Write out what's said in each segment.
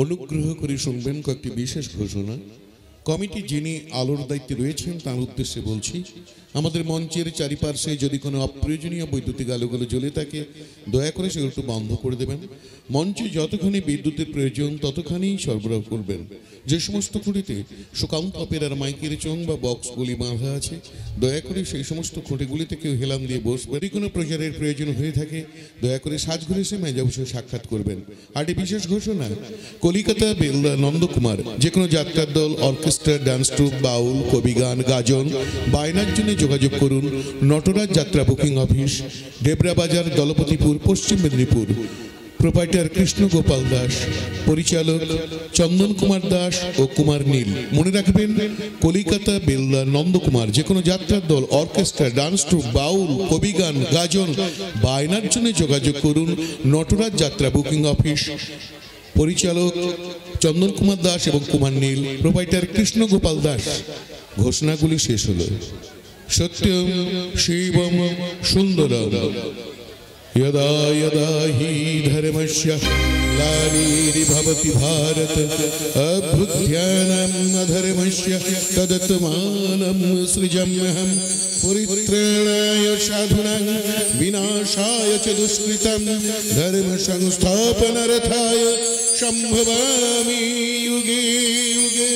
অনুগ্রহ করে শুনবেন কয়েকটি বিশেষ ঘোষণা। কমিটি যিনি আলোর দায়িত্বে রয়েছেন তার উদ্দেশ্যে বলছি, আমাদের মঞ্চের চারিপাশে যদি কোনো অপ্রয়োজনীয় বৈদ্যুতিক আলোগুলো জ্বলে থাকে দয়া করে সেগুলো একটু বন্ধ করে দেবেন। মঞ্চে যতখানি বিদ্যুতের প্রয়োজন ততখানি সরবরাহ করবেন। যে সমস্ত খুঁটিতে সুকান্ত অপেরার মাইকের চোং বা বক্সগুলি বাঁধা আছে দয়া করে সেই সমস্ত খুঁটিগুলিতে কেউ হেলান দিয়ে বসবে। যদি কোনো প্রচারের প্রয়োজন হয়ে থাকে দয়া করে সাজঘরে এসে মেজা বসে সাক্ষাৎ করবেন। আরেকটি বিশেষ ঘোষণা, কলিকাতা বেলদা নন্দকুমার যে কোনো যাত্রার দল, অর্কেস্ট্রা, ডান্স ট্রুপ, বাউল, কবিগান, গাজন বায়নার জন্য যোগাযোগ করুন নটরাজ যাত্রা বুকিং অফিস, ডেবরা বাজার, দলপতিপুর, পশ্চিম মেদিনীপুর। প্রোপাইটার কৃষ্ণ গোপাল দাস, পরিচালক চন্দন কুমার দাস ও কুমার নীল। মনে রাখবেন, কলিকাতা বেলদা নন্দকুমার যে কোনো যাত্রার দল, অর্কেস্ট্রা, ডান্স ট্রুপ, বাউল, কবিগান, গাজন বায়নার জন্য যোগাযোগ করুন নটরাজ যাত্রা বুকিং অফিস, পরিচালক চন্দন কুমার দাস এবং কুমার নীল, প্রোপাইটার কৃষ্ণ গোপাল দাস। ঘোষণাগুলি শেষ হলো। সত্যম শিবম সুন্দরম यदा यदा हि धर्मस्य ग्लानिर्भवति भारत अभ्युत्थानम् अधर्मस्य तदात्मानं सृजाम्यहं परित्राणाय साधूनां विनाशाय च दुष्कृतं धर्म संस्थापनार्थाय सम्भवामि युगे युगे।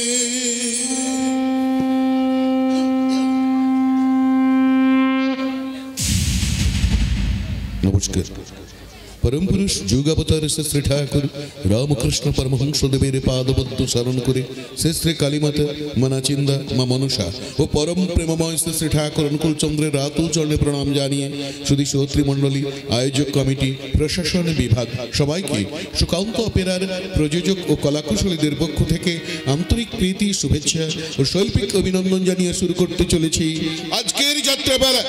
नमस्कार। परम पुरुष जुगावतार श्री ठाकुर रामकृष्ण परमहंस देवेर पादपद्म शरण करे श्री कालीमाता मनाचिंदा मा मनसा और परम प्रेममय श्री ठाकुर अनुकूल चंद्रेर रातुल चरणे प्रणाम जानिए सुधी श्रोत्री मंडली, आयोजक कमिटी, प्रशासन विभाग सबाइके सुकाন্ত অপেরার প্রযোজক ও কলাকুশলীদের পক্ষ থেকে আন্তরিক প্রীতি, শুভেচ্ছা ও শৈল্পিক অভিনন্দন জানিয়ে শুরু করতে চলেছি আজকের যাত্রাপালা।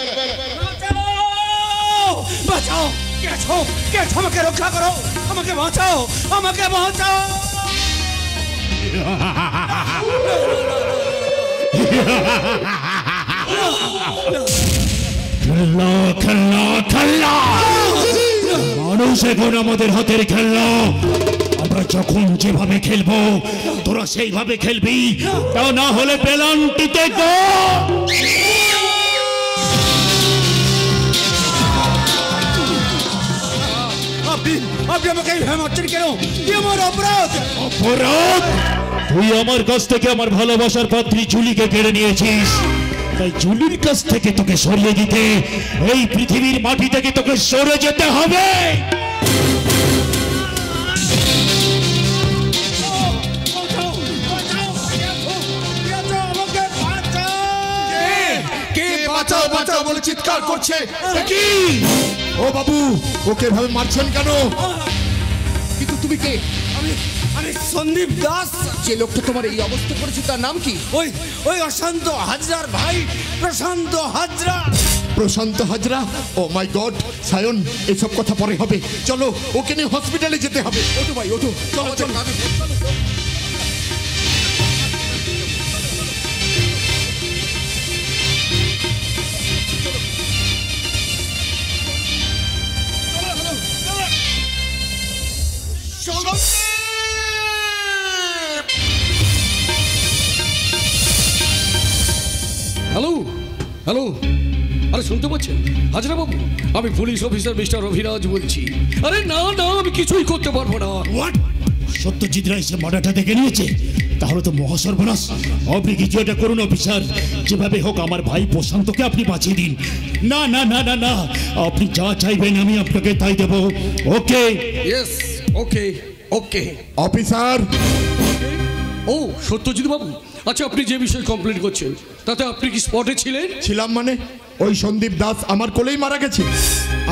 বাঁচাও, কে আছো? কে আছো? আমাকে রক্ষা করো, আমাকে বাঁচাও, আমাকে বাঁচাও। খেলনা খেলনা খেলনা মানুষ এখন আমাদের হাতের খেলনা। আমরা যখন যেভাবে খেলবো তোরা সেইভাবে খেলবি, তা না হলে পেনাল্টিতে গোল। আপনি আমাকে মারছেন কেন? কি আমার অপরাধ? অপরাধ? তুই আমার কাছ থেকে আমার ভালোবাসার পাত্রী জুলিকে কেড়ে নিয়েছিস, তাই জুলির কাছ থেকে তোকে সরিয়ে দিতে এই পৃথিবীর মাটি থেকে তোকে সরে যেতে হবে। বাঁচাও বাঁচাও বলে চিৎকার করছে। এ কি? ও বাবু, ওকে এভাবে মারছেন কেন? কিন্তু তুমি কে? আমি সন্দীপ দাস। যে লোকটা তোমার এই অবস্থা করেছে তার নাম কি? ওই অশান্ত হাজরার ভাই প্রশান্ত হাজরা। প্রশান্ত হাজরা? ও মাই গড! সায়ন, এসব কথা পরে হবে, চলো ওকে নিয়ে হসপিটালে যেতে হবে। ওঠো ভাই ওঠো, চলো চলো। হ্যালো হ্যালো, আরে শুনতে পাচ্ছেন হাজরা বাবু? আমি পুলিশ অফিসার মিস্টার অভিরাজ বলছি। আরে না না, আমি কিছুই করতে পারবো না। হোয়াট? সত্যজিৎ রায় সে মার্ডারটা দেখে নিয়েছে? তাহলে তো মহাসর্বনাশ। আপনি কিছু একটা করুন অফিসার, যেভাবে হোক আমার ভাই প্রশান্তকে আপনি বাঁচিয়ে দিন। না না না না না, আপনি যা চাইবেন আমি আপনাকে তাই দেবো। ওকে? ইয়েস, ওকে ওকে। অফিসার, ও সত্যজিৎ বাবু, আচ্ছা আপনি যে বিষয়ে কমপ্লেন করছেন তাতে আপনি কি স্পটে ছিলেন? ছিলাম মানে? ওই সন্দীপ দাস আমার কোলেই মারা গেছে।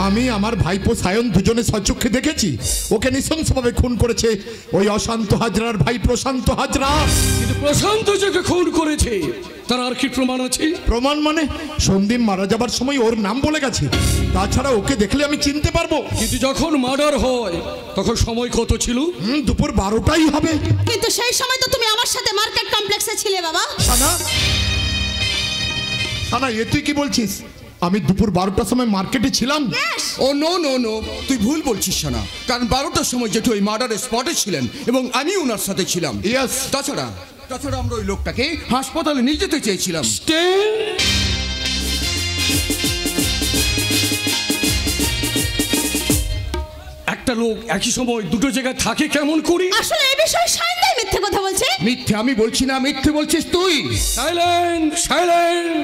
আমি আমার ভাইপো সায়ন দুজনে সচক্ষে দেখেছি। ওকে নৃশংসভাবে খুন করেছে ওই অশান্ত হাজরার ভাই প্রশান্ত হাজরা। কিন্তু প্রশান্ত যাকে খুন করেছে তার আর কি প্রমাণ আছে? প্রমাণ মানে? সন্দীপ মারা যাবার সময় ওর নাম বলে গেছে। তাছাড়া ওকে দেখলে আমি চিনতে পারবো। কিন্তু যখন মার্ডার হয় তখন সময় কত ছিল? দুপুর 12টাই হবে। কিন্তু সেই সময় তো তুমি আমার সাথে মার্কেট কমপ্লেক্সে ছিলে বাবা। সানা, সানা, এ তুই কি বলছিস? আমি দুপুর 12টার সময় মার্কেটে ছিলাম? ও নো নো নো, তুই ভুল বলছিস না। কারণ 12টার সময় জেঠু ওই মার্ডারের স্পটে ছিলেন এবং আমি ওনার সাথে ছিলাম। ইয়েস। তাছাড়া আমরা ওই লোকটাকে হাসপাতালে নিয়ে যেতে চেয়েছিলাম। একটা লোক একই সময় দুটো জায়গায় থাকে কেমন করি? আসলে এই বিষয়ে সাইন্দাই মিথ্যে কথা বলছে। মিথ্যে আমি বলছি না, মিথ্যে বলছিস তুই। Silent silent.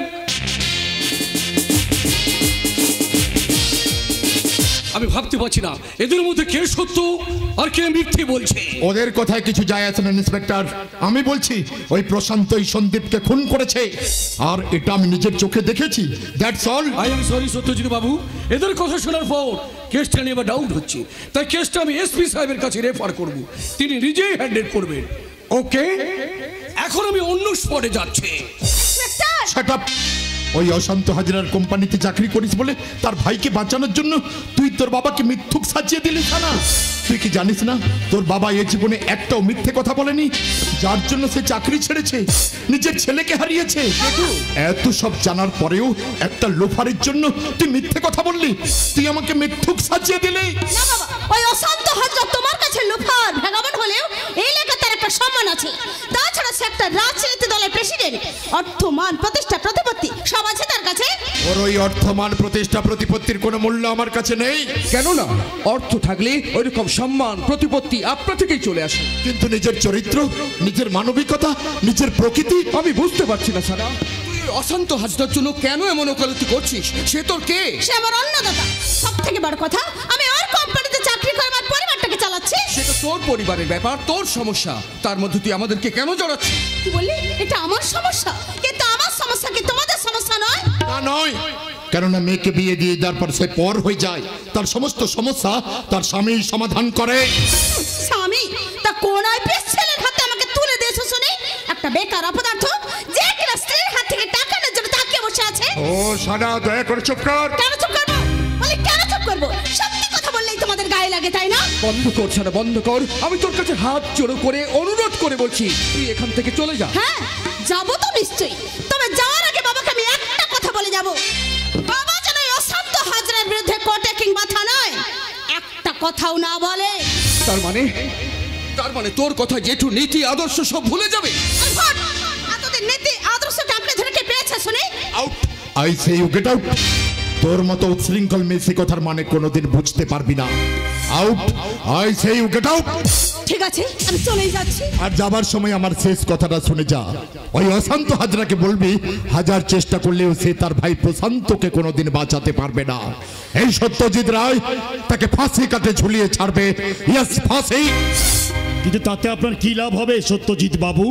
আমি ভাবতে পারছি না এদের মধ্যে কে সত্য আর কে মিথ্যে বলছে। ওদের কথায় কিছু যায় আসে না ইন্সপেক্টর। আমি বলছি ওই প্রশান্ত এই সন্দীপকে খুন করেছে, আর এটা আমি নিজের চোখে দেখেছি। That's all. I am sorry Satyajit বাবু, এদের কথা শোনার পর কেসটা নিয়ে আবার ডাউট হচ্ছে। তাই কেসটা আমি এসপি সাহেবের কাছে রেফার করব, তিনি নিজেই হ্যান্ডেল করবেন। ওকে, এখন আমি অন্য স্পটে যাচ্ছি। Shut up. ওই অশান্ত হাজরার কোম্পানিতে চাকরি করিস বলে তার ভাইকে বাঁচানোর জন্য তুই তোর বাবাকে মিথ্যুক সাজিয়ে দিলি। না, তুই কি জানিস না তোর বাবা এই জীবনে একটাও মিথ্যে কথা বলেনি, যার জন্য সে চাকরি ছেড়েছে, নিজের ছেলেকে হারিয়েছে। এত সব জানার পরেও একটা লোফারের জন্য তুই মিথ্যে কথা বললি, তুই আমাকে মিথ্যুক সাজিয়ে দিলি। না বাবা, ওই অশান্ত হাজরা তোমার কাছে লোফার ভগবান হলেও এই এলাকায় তার একটা সম্মান আছে। তাছাড়া সে একটা রাজনীতি দলের প্রেসিডেন্ট। অর্থ, মান, প্রতিষ্ঠা, প্রতিপত্তি সব আছে তার কাছে। ওর ওই অর্থমান প্রতিষ্ঠা প্রতিপত্তির কোনো মূল্য আমার কাছে নেই। কেন না? অর্থ থাকলে ওইরকম সম্মান প্রতিপত্তি আপনার থেকেই চলে আসে। কিন্তু নিজের চরিত্র, নিজের মানবিকতা, নিজের প্রকৃতি আমি বুঝতে পারছি না সারা, তুই ওই অশান্ত হাজরার জন্য কেন এমন ওকালতি করছিস? সে তোর কে? সে আমার অন্নদাতা। সব থেকে বড় কথা, আমি ওর কোম্পানিতে চাকরি করে আমার পরিবারটাকে চালাচ্ছি। সেটা তোর পরিবারের ব্যাপার, তোর সমস্যা। তার মধ্যে তুই আমাদেরকে কেন জড়াচ্ছিস? কি বললি? এটা আমার সমস্যা, কিন্তু আমার সমস্যা কি তোমাদের সমস্যা নয়? না, নয়। কেননা মেয়েকে বিয়ে দিয়ে দেওয়ার পর সে পর হয়ে যায়, তার সমস্ত সমস্যা তার স্বামী সমাধান করে। স্বামী? তা কোন আইপিএস ছেলের হাতে আমাকে তুলে দিয়েছো শুনি? একটা বেকার অপদার্থ যে কিনা স্ত্রীর হাত থেকে টাকা নেওয়ার জন্য তাকিয়ে বসে আছে। ও সানা, দয়া করে চুপ কর। কেন চুপ করবো? বলি কেন চুপ করবো? সত্যি কথা বললেই তোমাদের গায়ে লাগে, তাই না? বন্ধ কর সারা, বন্ধ কর। আমি তোর কাছে হাত জোড়ো করে অনুরোধ করে বলছি, তুই এখান থেকে চলে যা। হ্যাঁ, যাবো তো নিশ্চয়ই। তবে যাওয়ার আগে বাবাকে আমি একটা কথা বলে যাবো। বাবা যেন এই অশান্ত হাজরার বিরুদ্ধে কোর্টে কিংবা থানায় একটা কথাও না বলে। তার মানে তোর কথা জেঠু নীতি আদর্শ সব ভুলে যাবে। আলফাট! এতদিন নীতি আদর্শকে আঁকড়ে ধরে কে পেয়েছে শুনি? Out. I say you get out. তোর মতো উচ্ছৃঙ্খল মেসি কথার মানে কোনোদিন বুঝতে পারবি না। Out. I say you get out. ঠিক আছে, আমি চলেই যাচ্ছি। আর যাবার সময় আমার শেষ কথাটা শুনে যা। ওই অশান্ত হাজরাকে বলবি হাজার চেষ্টা করলেও সে তার ভাই প্রশান্তকে কোনোদিন বাঁচাতে পারবে না। এই সত্যজিৎ রায় তাকে ফাঁসি কাটে ঝুলিয়ে ছাড়বে। ইয়েস, ফাঁসি। কিন্তু তাতে আপনার কি লাভ হবে সত্যজিৎ বাবু?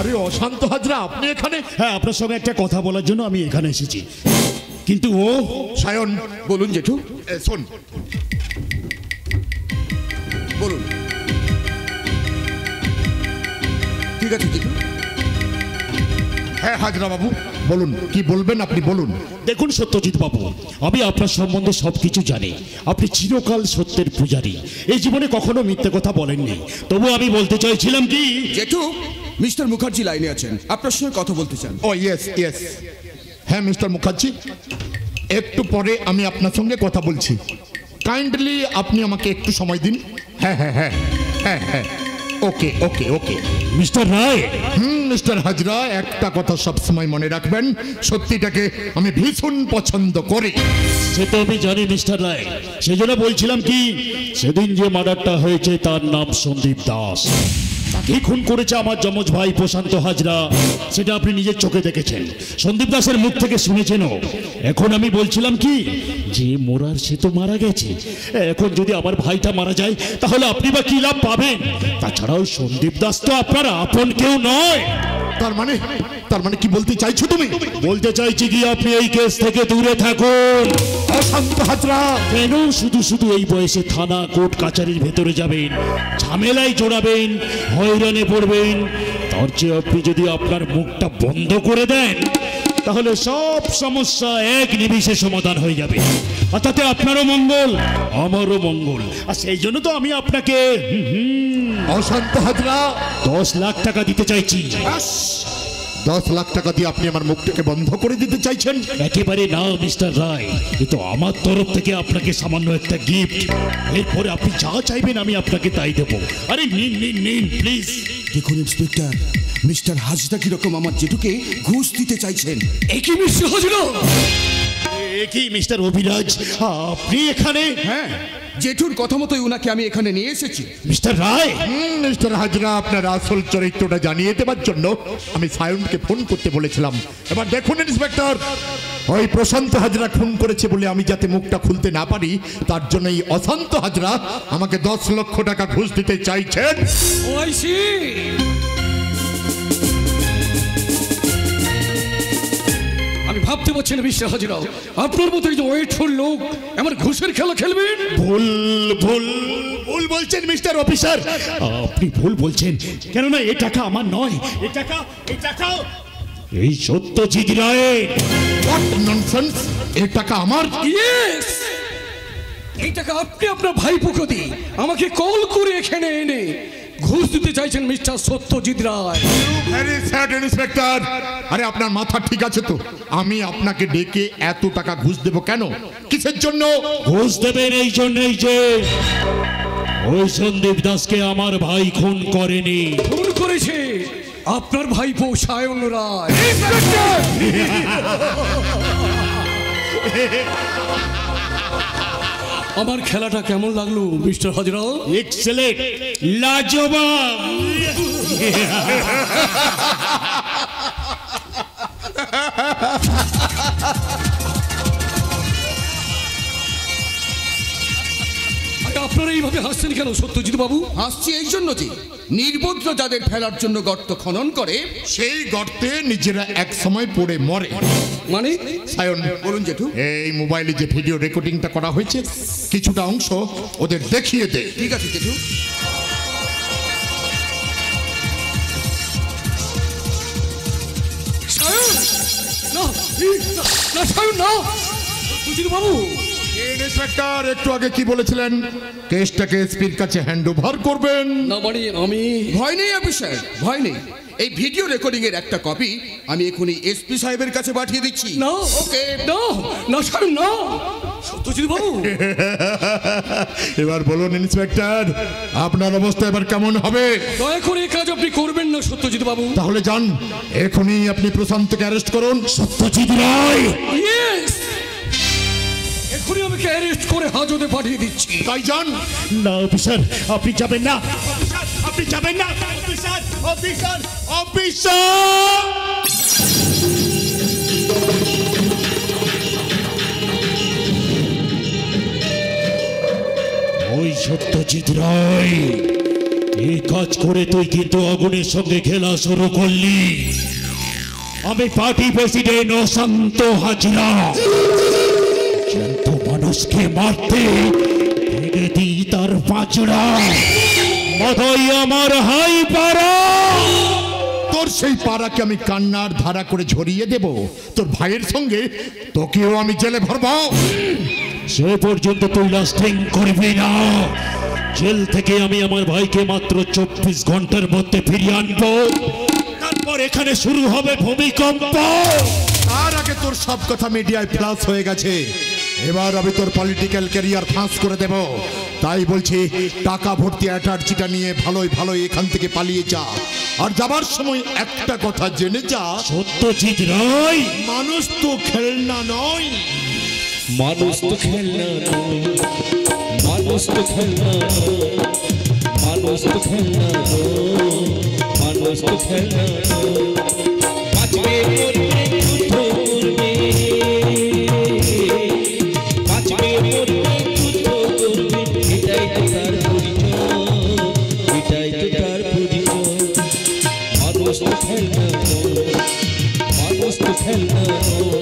আরে অশান্ত হাজরা, আপনি এখানে? হ্যাঁ, আপনার সঙ্গে একটা কথা বলার জন্য আমি এখানে এসেছি, কিন্তু ও সায়ন, বলুন জেঠু, শোন। বলুন। ঠিক আছে জেঠু। হ্যাঁ হাজরা বাবু, বলুন কি বলবেন, আপনি বলুন। দেখুন সত্যজিৎ বাবু, আমি আপনার সম্বন্ধে সবকিছু জানি। আপনি চিরকাল সত্যের পূজারী, এই জীবনে কখনো মিথ্যে কথা বলেননি। তবু আমি বলতে চাইছিলাম কি, জেঠু, মিস্টার মুখার্জি লাইনে আছেন, আপনার সঙ্গে কথা বলতে চান। ও ইয়েস ইয়েস, হ্যাঁ মিস্টার মুখার্জি, একটু পরে আমি আপনার সঙ্গে কথা বলছি। কাইন্ডলি আপনি আমাকে একটু সময় দিন। হ্যাঁ হ্যাঁ হ্যাঁ হ্যাঁ হ্যাঁ, ওকে ওকে ওকে। মিস্টার রায়। মিস্টার হাজরা, একটা কথা সবসময় মনে রাখবেন, সত্যিটাকে আমি ভীষণ পছন্দ করি। সে তো আমি জানি মিস্টার রায়, সেজন্য বলছিলাম কি, সেদিন যে মার্ডারটা হয়েছে তার নাম সন্দীপ দাস। তাকে খুন করেছে আমার যমজ ভাই প্রশান্ত হাজরা, সেটা আপনি নিজের চোখে দেখেছেন, সন্দীপ দাসের মুখ থেকে শুনেছেনও। এখন আমি বলছিলাম কি, যে মোরার সে তো মারা গেছে, এখন যদি আমার ভাইটা মারা যায় তাহলে আপনি বা কি লাভ পাবেন? তাছাড়াও সন্দীপ দাস তো আপনার আপন কেউ নয়। তার মানে কি বলতে চাইছো তুমি? বলতে চাইছি কি, আপনি এই কেস থেকে দূরে থাকুন। অশান্ত হাজরা, কেন শুধু শুধু এই বয়সে থানা কোর্ট কাচারির ভেতরে যাবেন, ঝামেলায় জড়াবেন, হয়রানে পড়বেন? তার চেয়ে আপনি যদি আপনার মুখটা বন্ধ করে দেন তাহলে সব সমস্যা এক নিমিষে সমাধান হয়ে যাবে, আর তাতে আপনারও মঙ্গল আমারও মঙ্গল। আর সেই জন্য তো আমি আপনাকে অশান্ত হাজরা, 10 লাখ টাকা দিতে চাইছি। 10 লাখ টাকা দিয়ে আপনি আমার মুখটাকে বন্ধ করে দিতে চাইছেন? একেবারে না মিস্টার রায়, এ তো আমার তরফ থেকে আপনাকে সামান্য একটা গিফট। এরপরে আপনি যা চাইবেন আমি আপনাকে তাই দেবো। আরে নিন নিন নিন প্লিজ। দেখুন ইন্সপেক্টর, মিস্টার হাজরা কিরকম আমার জেঠুকে ঘুষ দিতে চাইছেন। একই মিস্টার হাজরা। কি মিস্টার অভিরাজ, আপনি এখানে? হ্যাঁ, জেঠুর কথা মতোই উনাকে আমি এখানে নিয়ে এসেছি। মিস্টার রায়। মিস্টার হাজরা, আপনার আসল চরিত্রটা জানিয়ে দেওয়ার জন্য আমি সায়নকে ফোন করতে বলেছিলাম। এবার দেখুন ইন্সপেক্টর, ওই প্রশান্ত হাজরা খুন করেছে বলে আমি যাতে মুখটা খুলতে না পারি, তার জন্য এই অশান্ত হাজরা আমাকে 10 লক্ষ টাকা ঘুষ দিতে চাইছেন। ওই সি, আমি ভাবতে পারছি না মিস্টার হাজরা, আপনার মতো একজন ওয়েটফুল লোক আমার ঘুষের খেলা খেলবেন। ভুল ভুল ভুল বলছেন মিস্টার অফিসার, আপনি ভুল বলছেন। কেননা এই টাকা আমার নয়, এই টাকা এই সত্যজিৎ রায়ের। হোয়াট ননসেন্স, এই টাকা আমার? ইয়েস, এই টাকা আপনি আপনার ভাইপোকে দিয়ে আমাকে কল করে এখানে এনে ঘুষ দিতে চাইছেন mister Satyajit Ray. Very sad inspector. আরে আপনার মাথা ঠিক আছে তো? আমি আপনাকে ডেকে এত টাকা ঘুষ দেব কেন? কিসের জন্য ঘুষ দেবেন? এই জন্যই যে ওই সন্দীপ দাসকে আমার ভাই খুন করেনি। খুন করেছে আপনার ভাইপো সায়ন রায়। আমার খেলাটা কেমন লাগলো মিস্টার হাজরা? এক্সেলেন্ট, লাজবাব। আপনারা এইভাবে হাসছেন কেন সত্যজিৎ বাবু? হাসছি এই জন্য যে নির্বোধ যাদের ফেলার জন্য গর্ত খনন করে, সেই গর্তে নিজেরা এক সময় পড়ে মরে। মানে সায়ন, বলুন জেঠু। এই মোবাইলে যে ভিডিও রেকর্ডিংটা করা হয়েছে, কিছুটা অংশ ওদের দেখিয়ে দে। ঠিক আছে জেঠু। সায়ন, না না সায়ন না, সত্যজিৎ বাবু। ইন্সপেক্টর, একটু আগে কি বলেছিলেন? কেসটাকে এসপির কাছে হ্যান্ড ওভার করবেন? না মানে আমি ভয় নেই অফিসার, ভয় নেই। এই ভিডিও রেকর্ডিং এর একটা কপি আমি এখনই এসপি সাহেবের কাছে পাঠিয়ে দিচ্ছি। না, ওকে। না না সায়ন না, সত্যজিৎ বাবু। এবার বলুন ইন্সপেক্টর, আপনার অবস্থা এবার কেমন হবে? দয়া করে এই কাজ আপনি করবেন না সত্যজিৎ বাবু। তাহলে যান, এখনই আপনি প্রশান্তকে অ্যারেস্ট করুন। সত্যজিৎ রায়। ইয়েস, এখনই আমাকে অ্যারেস্ট করে হাজতে পাঠিয়ে দিচ্ছি। তাই যান। না অফিসার, আপনি যাবেন না, আপনি যাবেন না অফিসার, অফিসার, অফিসার। ওই সত্যজিৎ রায় এই কাজ করে তুই কিন্তু আগুনের সঙ্গে খেলা শুরু করলি। আমি পার্টি প্রেসিডেন্ট অশান্ত হাজরা, কিন্তু মানুষকে মারতে ভেঙে দিই তার পাঁচড়া। মাথায় আমার হাই পাড়া। তোর সেই পাড়াকে আমি কান্নার ধারা করে ঝরিয়ে দেব। তোর ভাইয়ের সঙ্গে তোকেও আমি জেলে ভরবো। সে পর্যন্ত তুই লাস্টিং করবি না। জেল থেকে আমি আমার ভাইকে মাত্র 24 ঘন্টার মধ্যে ফিরিয়ে আনবো। তারপর এখানে শুরু হবে ভূমিকম্প। তার আগে তোর সব কথা মিডিয়ায় ফ্লাশ হয়ে গেছে। এবার আমি তোর পলিটিক্যাল ক্যারিয়ার ফাঁস করে দেব। তাই বলছি, টাকা ভর্তি অ্যাটার্জিটা নিয়ে ভালোই এখান থেকে পালিয়ে যা। আর যাবার সময় একটা কথা জেনে যা, সত্যজিৎ রায় মানুষ তো খেলনা নয়। মানুষ তো খেলনা নয়, মানুষ তো খেলনা নয়, মানুষ তো খেলনা নয়, মানুষ তো খেলনা নয়। বাঁচবে মরবে যুদ্ধ করবে, বাঁচবে মরবে যুদ্ধ করবে, এটাই তো তার পরিচয়, এটাই তো তার পরিচয়। মানুষ তো খেলনা নয়, মানুষ তো খেলনা নয়,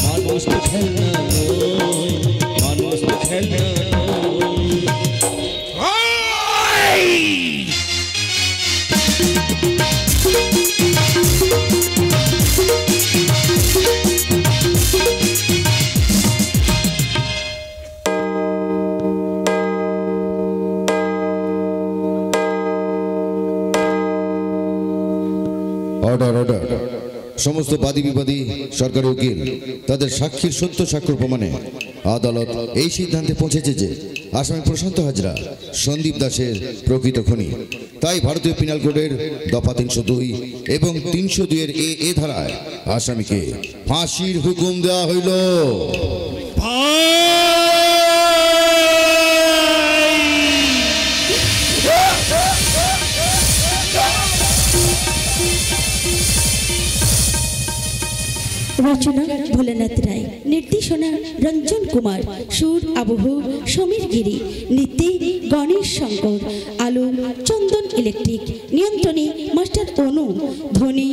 মানুষ তো খেলনা নয়, মানুষ তো খেলনা নয়। Order order. সমস্ত বাদী বিবাদী সরকারি উকিল তাদের সাক্ষীর সত্য স্বাক্ষর প্রমাণে আদালত এই সিদ্ধান্তে পৌঁছেছে যে আসামি প্রশান্ত হাজরা সন্দীপ দাসের প্রকৃত খুনি। তাই ভারতীয় পিনাল কোডের দফা 302 এবং 302 এ ধারায় আসামিকে ফাঁসির হুকুম দেওয়া হইল। রচনা ভোলানাথ রায়, নির্দেশনা রঞ্জন কুমার, সুর আবহ সমীর গিরি, নৃত্যে গণেশ শঙ্কর, আলো চন্দন ইলেকট্রিক, নিয়ন্ত্রণে মাস্টার অনু, ধ্বনি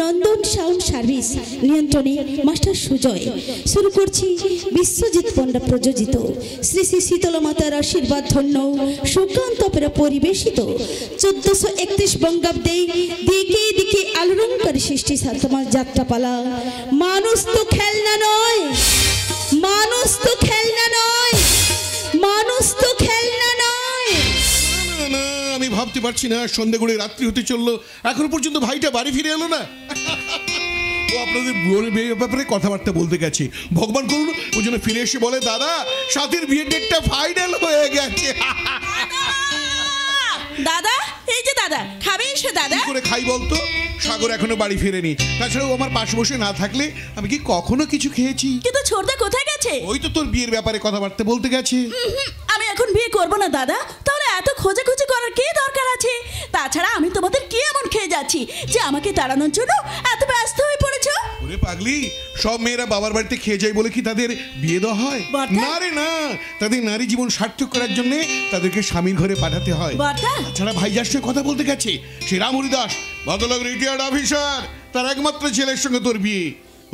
নন্দন সাউন্ড সার্ভিস, নিয়ন্ত্রণে মাস্টার সুজয়। শুরু করছি বিশ্বজিৎ পণ্ডা প্রযোজিত শ্রী শ্রী শীতলা মাতার আশীর্বাদ ধন্য সুকান্ত অপেরা পরিবেশিত 1431 বঙ্গাব্দে দিকে দিকে আলোড়নকারী সৃষ্টি সাতমার যাত্রাপালা মানুষ তো খেলনা নয়, মানুষ তো খেলনা নয়, মানুষ তো খেলনা নয়। না, আমি ভাবতে পারছি না, সন্ধ্যে করে রাত্রি হতে চললো, এখনো পর্যন্ত ভাইটা বাড়ি ফিরে এলো না। ও আপনাদের বিয়ের ব্যাপারে কথাবার্তা বলতে গেছে, ভগবান করুন ও যেন ফিরে এসে বলে, দাদা সাথীর বিয়ের ডেটটা ফাইনাল হয়ে গেছে। দাদা, এই যে দাদা, খাবে এসে দাদা? কি করে খাই বলতো? সাগর এখনো বাড়ি ফেরেনি, তাছাড়াও আমার পাশে বসে না থাকলে আমি কি কখনো কিছু খেয়েছি? কিন্তু ছোটদা কোথায় গেছে? ওই তো তোর বিয়ের ব্যাপারে কথাবার্তা বলতে গেছে। আমি এখন বিয়ে করব না দাদা। তাহলে এত খোঁজাখুঁজি করার কি দরকার আছে? তাছাড়া আমি তোমাদের কি এমন খেয়ে যাচ্ছি যে আমাকে তাড়ানোর জন্য এত ব্যস্ত হয়ে পড়েছো? ওরে পাগলি, সব মেয়েরা বাবার বাড়িতে খেয়ে যায় বলে কি তাদের বিয়ে দেওয়া হয়? না রে না, তাদের নারী জীবন সার্থক করার জন্য তাদেরকে স্বামীর ঘরে পাঠাতে হয়। তাছাড়া ভাই যার সঙ্গে কথা বলতে গেছে সে রামহরি দাস, ভদ্রলোক রিটায়ার্ড অফিসার, তার একমাত্র ছেলের সঙ্গে তোর বিয়ে।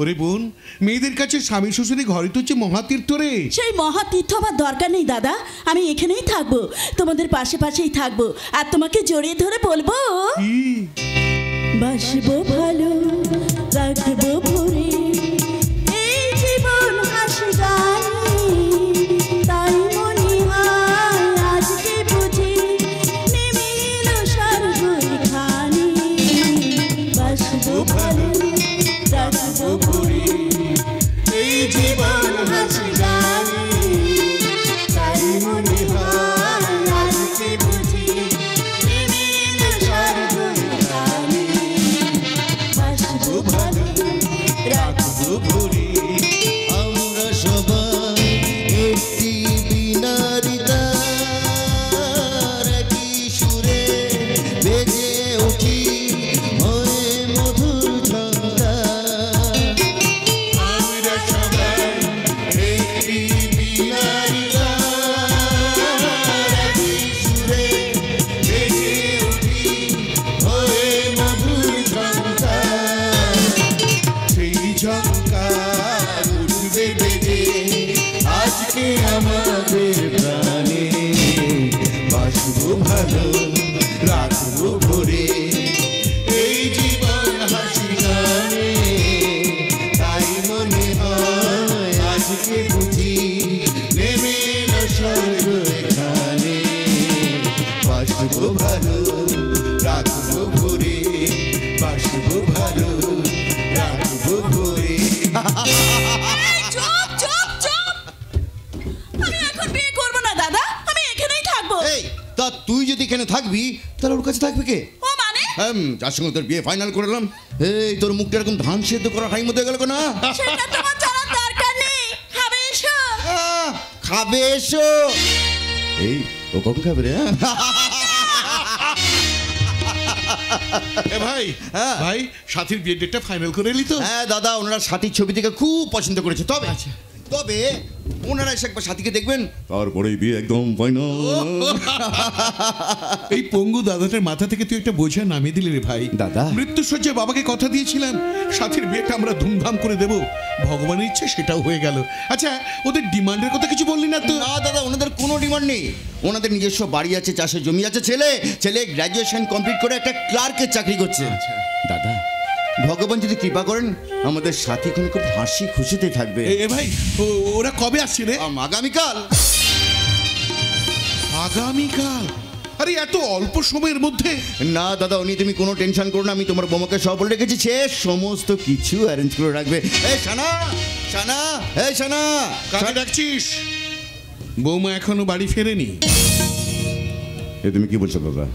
ওরে বোন, মেয়েদের কাছে স্বামী শ্বশুরি ঘরে তো হচ্ছে মহাতীর্থ রে। সেই মহাতীর্থ আমার দরকার নেই দাদা, আমি এখানেই থাকবো, তোমাদের পাশে পাশেই থাকবো, আর তোমাকে জড়িয়ে ধরে বলবো, বাসবো ভালো, রাখবো ভরে, এই জীবন হাসি গানে, তাই মনে হয় আজকে বুঝি নেমে এলো স্বর্গ এখানে। বাসবো ভালো, রাখবো ভরে, এই জীবন হাসি গানে, তাই মনে হয় আজকে বুঝি নেমে এলো স্বর্গ এখানে। বাসবো ভালো, থাকবি তাহলে ওর কাছে থাকবে কে? ও মানে যার সঙ্গে তোর বিয়ে ফাইনাল করলাম, এই তোর মুখটা এরকম ধান সেদ্ধ করা টাইম মতো গেল না? সেটা তোমার জানার দরকার নেই। খাবে এসো। খাবে এসো। এই ও কখন খাবে রে? ভাই ভাই সাথীর বিয়ের ডেটটা ফাইনাল করে এলি তো? হ্যাঁ দাদা, ওনারা সাথীর ছবি থেকে খুব পছন্দ করেছে। তবে তবে ওনারা এসে একবার সাথীকে দেখবেন, তারপরে বিয়ে একদম ফাইনাল। এই পঙ্গু দাদাটার মাথা থেকে তুই একটা বোঝা নামিয়ে দিলি রে ভাই। দাদা, মৃত্যুসজ্জায় বাবাকে কথা দিয়েছিলাম সাথীর বিয়েটা আমরা ধুমধাম করে দেব, ভগবানের ইচ্ছে সেটাও হয়ে গেল। আচ্ছা, ওদের ডিমান্ডের কথা কিছু বললি না তো? না দাদা, ওনাদের কোনো ডিমান্ড নেই। ওনাদের নিজস্ব বাড়ি আছে, চাষের জমি আছে, ছেলে গ্র্যাজুয়েশন কমপ্লিট করে একটা ক্লার্কের চাকরি করছে। দাদা, ভগবান যদি কৃপা করেন আমাদের সাথী এখন খুব হাসি খুশিতে থাকবে। এ ভাই, ওরা কবে আসছে রে? আগামীকাল। আগামীকাল? আরে এত অল্প সময়ের মধ্যে? না দাদা, উনি তুমি কোনো টেনশন করো না, আমি তোমার বোমাকে সব বলে রেখেছি, সে সমস্ত কিছু অ্যারেঞ্জ করে রাখবে। এই শানা, শানা, এই শানা, কাকে ডাকছিস? বৌমা এখনো বাড়ি ফেরেনি? এ তুমি কি বলছো দাদা?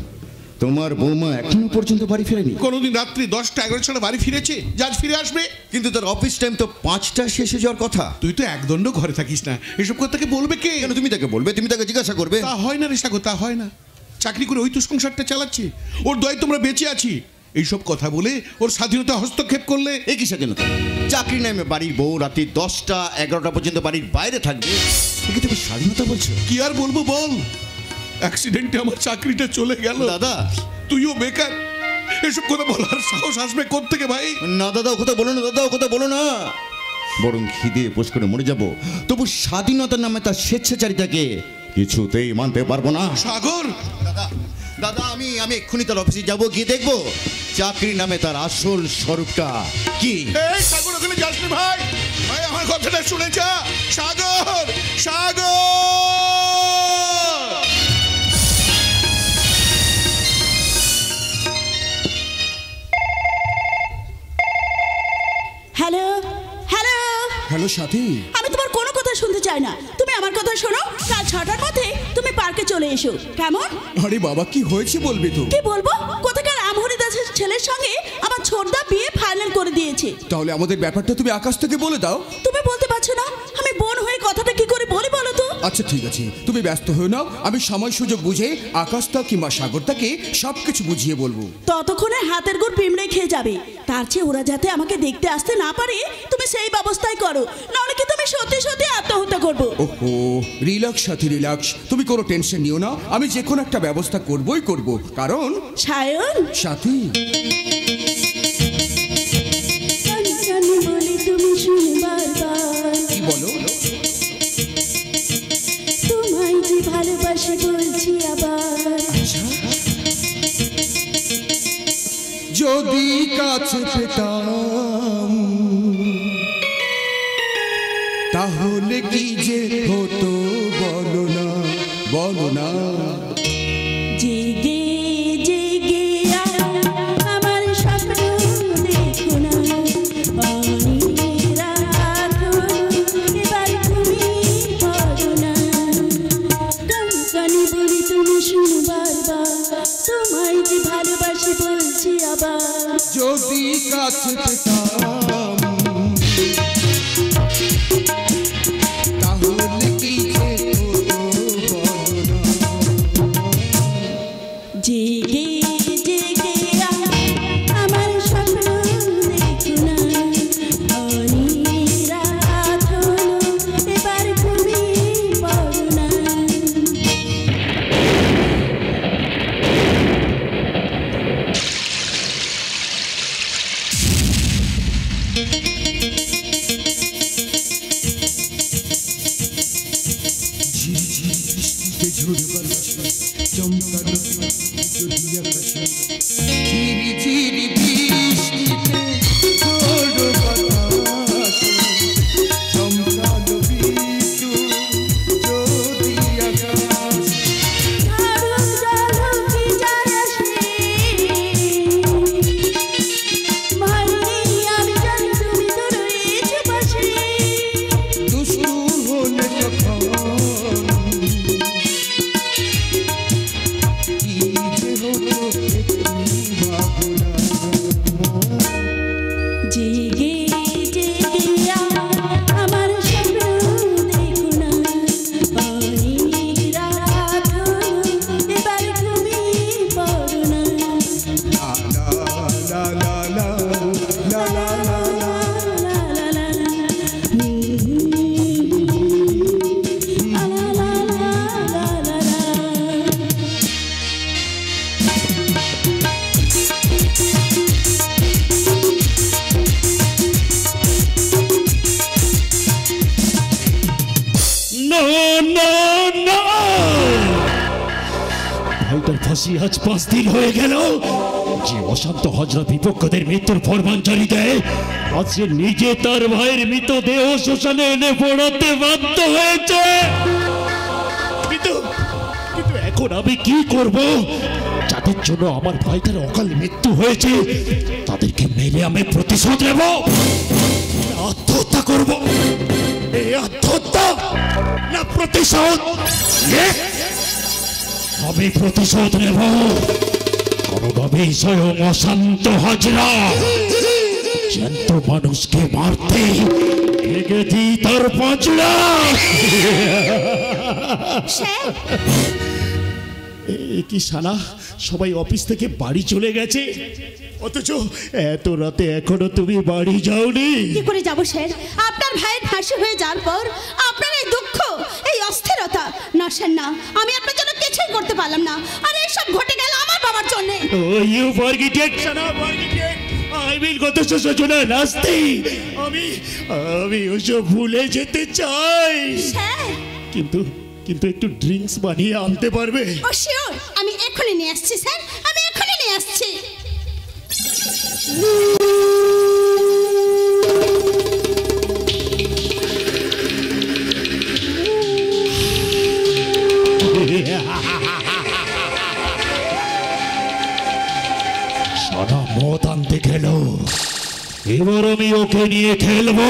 তোমার বৌমা এখনো পর্যন্ত বাড়ি ফেরেনি? কোনোদিন রাত্রি 10টা-11 ছাড়া বাড়ি ফিরেছে? আজ ফিরে আসবে। কিন্তু তার অফিস টাইম তো 5টা শেষে যাওয়ার কথা। তুই তো একদণ্ড ঘরে থাকিস না, এসব কথা তাকে বলবে কে? কেন তুমি তাকে বলবে, তুমি তাকে জিজ্ঞাসা করবে। তা হয় না রে সাগর, তা হয় না। চাকরি করে ওই তো সংসারটা চালাচ্ছে, ওর দয় তোমরা বেঁচে আছি। এইসব কথা বলে ওর স্বাধীনতা হস্তক্ষেপ করলে? এ কি স্বাধীনতা? চাকরি নামে বাড়ির বউ রাত্রি 10টা-11টা পর্যন্ত বাড়ির বাইরে থাকবে, একে তুমি স্বাধীনতা বলছো? কি আর বলবো বল, অ্যাক্সিডেন্টে আমার চাকরিটা চলে গেল। দাদা, তুইও বেকার, এসব কথা বলার সাহস আসবে কোত্থেকে ভাই? না দাদা, ও কথা বলো না দাদা, ও কথা বলো না। বরং খিদে পোষ করে মরে যাব, তবু স্বাধীনতার নামে তার স্বেচ্ছাচারিতাকে কিছুতেই মানতে পারবো না। সাগর, দাদা দাদা, আমি এক্ষুনি তার অফিসে যাবো, গিয়ে দেখবো চাকরির নামে তার আসল স্বরূপটা কি। এই সাগর, ওখানে যাসনি ভাই, ভাই আমার কথাটা শুনে যা। সাগর, সাগর। হ্যালো হ্যালো হ্যালো সাথী, আমি তোমার কোনো কথা শুনতে চাই না, তুমি আমার কথা শোনো। কাল 6টার মধ্যে তুমি পার্কে চলে এসো, কেমন? আরে বাবা, কি হয়েছে বলবি তো? কি বলবো, কোথাকার আমহরি দাসের ছেলের সঙ্গে আমার ছোটদা বিয়ে ফাইনাল করে দিয়েছে। তাহলে আমাদের ব্যাপারটা তুমি আকাশ থেকে বলে দাও। তুমি বলতে পারছো না, আমি বোন হয়ে কথাটা কি করে বলি বলো তো? আচ্ছা ঠিক আছে, তুমি ব্যস্ত হয়ে নাও, আমি সময় সুযোগ বুঝে আকাশটা কিংবা সাগরটাকে সবকিছু বুঝিয়ে বলবো। ততক্ষণে হাতের গোড় পিমড়ে খেয়ে যাবে, তার চেয়ে ওরা যাতে আমাকে দেখতে আসতে না পারে তুমি সেই ব্যবস্থাই করো, নাহলে কি তুমি সত্যি সত্যি আত্মহত্যা করবো। ওহো, রিল্যাক্স সাথী, রিল্যাক্স, তুমি কোনো টেনশন নিও না, আমি যে কোনো একটা ব্যবস্থা করবই করব, কারণ সায়ন সাথী বলে তুমি শুনবার কি বলো? তোমায় যে ভালোবাসি বলছি আবার, যদি কাছে পেতাম তাহলে কি যে হতো বলো না, বলো না। জেগে জেগে আমার স্বপ্ন দেখো না, অনিরা এবার তুমি করো না, কানে বলি তুমি শুনবার বার, তোমায় যে ভালোবাসি বলছি আবার, যদি কাছে পেতাম তাহলে কি যে হতো বলো না। না না, ভাইটার ফাঁসি আজ 5 দিন হয়ে গেল। যে অশান্ত হাজরা বিপক্ষদের মৃত্যুর ফরমান জারি দেয়, আজ সে নিজে তার ভাইয়ের মৃতদেহ শ্মশানে এনে পড়াতে বাধ্য হয়েছে। কিন্তু কিন্তু এখন আমি কি করব? যাদের জন্য আমার ভাইটার অকাল মৃত্যু হয়েছে, তাদেরকে মেরে আমি প্রতিশোধ নেব, আত্মহত্যা করব। এই আত্মহত্যা না প্রতিশোধ? আমি প্রতিশোধ নেব, কারণ আমি স্বয়ং অশান্ত হাজরা। জ্যান্ত মানুষকে মারতে ভেঙে দিই তার পাঁচড়া। কি শালা, সবাই অফিস থেকে বাড়ি চলে গেছে, অথচ এত রাতে এখনো তুমি বাড়ি যাওনি। কি করে যাব স্যার? আপনার ভাইয়ের ফাঁসি হয়ে যাওয়ার পর আপনার এই দুঃখ, এই অস্থিরতা, না স্যার না, আমি আপনার জন্য কিছুই করতে পারলাম না। আর এসব ঘটে গেল আমার বাবার জন্য। ও ইউ ফরগেট ইট, শালা, forget it. I will go to সজনা নাস্তি। আমি ওসব ভুলে যেতে চাই, স্যার। কিন্তু একটু ড্রিঙ্কস বানিয়ে আনতে পারবে? ও শিওর, আমি এখনই নিয়ে আসছি স্যার, আমি এখনই নিয়ে আসছি। সারা মদ আনতে গেল, এবার আমি ওকে নিয়ে খেলবো,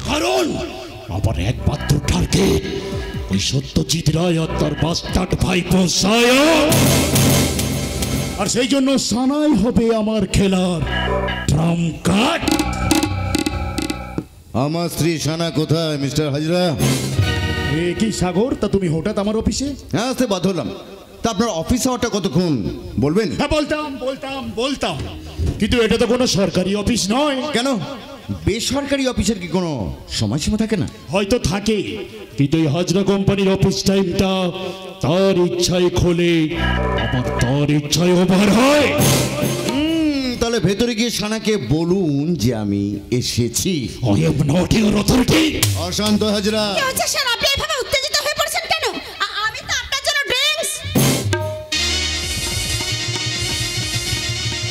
কারণ আমার একমাত্র টার্গেট ওই সত্যজিৎ রায় আর তার বাস্টার্ড ভাইপো সায়ন। আর সেই জন্য সানাই হবে আমার খেলার ট্রাম্প কার্ড। আমার স্ত্রী সানা কোথায় মিস্টার হাজরা? এ কি সাগর, তা তুমি হঠাৎ আমার অফিসে? হ্যাঁ, আসতে বাধ্য হলাম। তা আপনার অফিস আওয়ারটা কতক্ষণ বলবেন? হ্যাঁ, বলতাম, কিন্তু এটা তো কোনো সরকারি অফিস নয়। কেন, বেসরকারি অফিসের কি কোনো সময়সীমা থাকে না? হয়তো থাকে, কিন্তু এই হাজরা কোম্পানির অফিস টাইমটা তার ইচ্ছায় খোলে, আবার তার ইচ্ছায় ওভার হয়। তাহলে ভেতরে গিয়ে সানাকে বলুন যে আমি এসেছি। I am not your authority. অশান্ত হাজরা, কি হচ্ছে স্যার? আপনি এভাবে উত্তেজিত হয়ে পড়ছেন কেন? আমি তো আপনার জন্য ড্রিঙ্কস।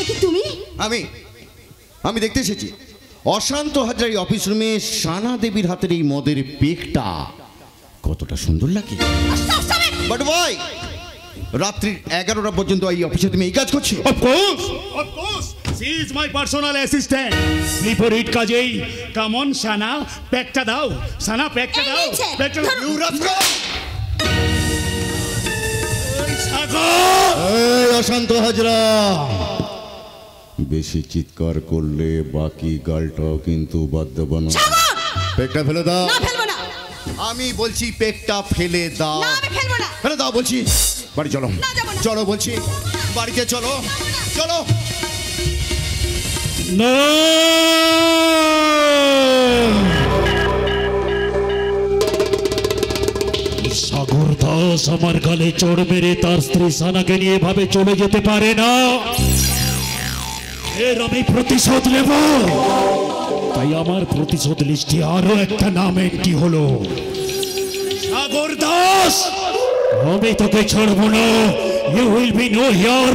কি তুমি? আমি দেখতে এসেছি অশান্ত হাজরার এই অফিস রুমে সানা দেবীর হাতের এই মদের পেকটা কতটা সুন্দর লাগে। বাট ভাই, রাত্রি 11টা পর্যন্ত এই অফিসে তুমি এই কাজ করছো? Of course. She is my personal assistant. বিপরীত কাজেই। Come on, সানা, প্যাকটা দাও। সানা, প্যাকটা দাও। প্যাকটা দাও। You rascal! সাগর! এই অশান্ত হাজরা, বেশি চিৎকার করলে বাকি গালটাও কিন্তু বাদ দেব না। পেকটা ফেলে দাও। না, ফেলবো না। আমি বলছি পেকটা ফেলে দাও। না, আমি ফেলবো না। ফেলে দাও বলছি। বাড়ি চলো। না, যাবো না। চলো বলছি, বাড়িতে চলো। চলো। না, সাগর দাস আমার গালে চড় মেরে তার স্ত্রী সানাকে নিয়ে ভাবে চলে যেতে পারে না। এর আমি প্রতিশোধ নেব। তাই আমার প্রতিশোধ লিস্টে আরো একটা নাম এন্ট্রি হলো, সাগর দাস। আমি তোকে ছাড়বো না। You will be no here,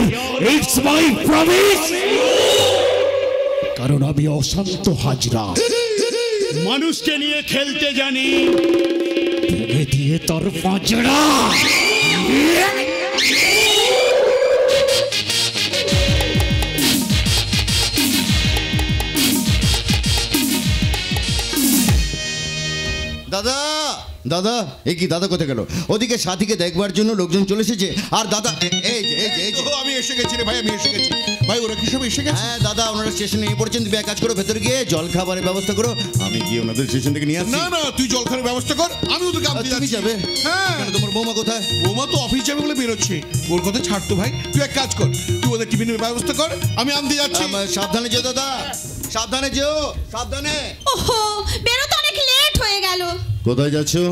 it's my promise. কারণ আমি অশান্ত হাজরা, মানুষকে নিয়ে খেলতে জানি, ভেঙে দিয়ে তার পাঁচড়া। দাদা, দাদা, এই কি দাদা কোথায় গেল? ওদিকে সাথীকে দেখবার জন্য লোকজন চলে এসেছে। আর দাদা, এই যে আমি এসে গেছি রে ভাই, আমি এসে গেছি ভাই। ওরা কি সব এসে গেছে? হ্যাঁ দাদা, ওনারা স্টেশনে নিয়ে পড়েছেন। তুমি এক কাজ করো, ভেতরে গিয়ে জল খাবারের ব্যবস্থা করো, আমি গিয়ে ওনাদের স্টেশন থেকে নিয়ে আসছি। না, তুই জলখানের ব্যবস্থা কর, আমি ওদেরকে আর আনতে তুমি যাচ্ছি। যাবে? হ্যাঁ। কেন, তোমার বৌমা কোথায়? বৌমা তো অফিস যাবে বলে বেরোচ্ছে। ওর কথা ছাড়তো ভাই, তুই এক কাজ কর, তুই ওদের টিফিনের ব্যবস্থা কর, আমি আনতে যাচ্ছি। সাবধানে যেও দাদা, সাবধানে যেও, সাবধানে। ওহো, বেরোতে অনেক লেট হয়ে গেল। কোথায় যাচ্ছো?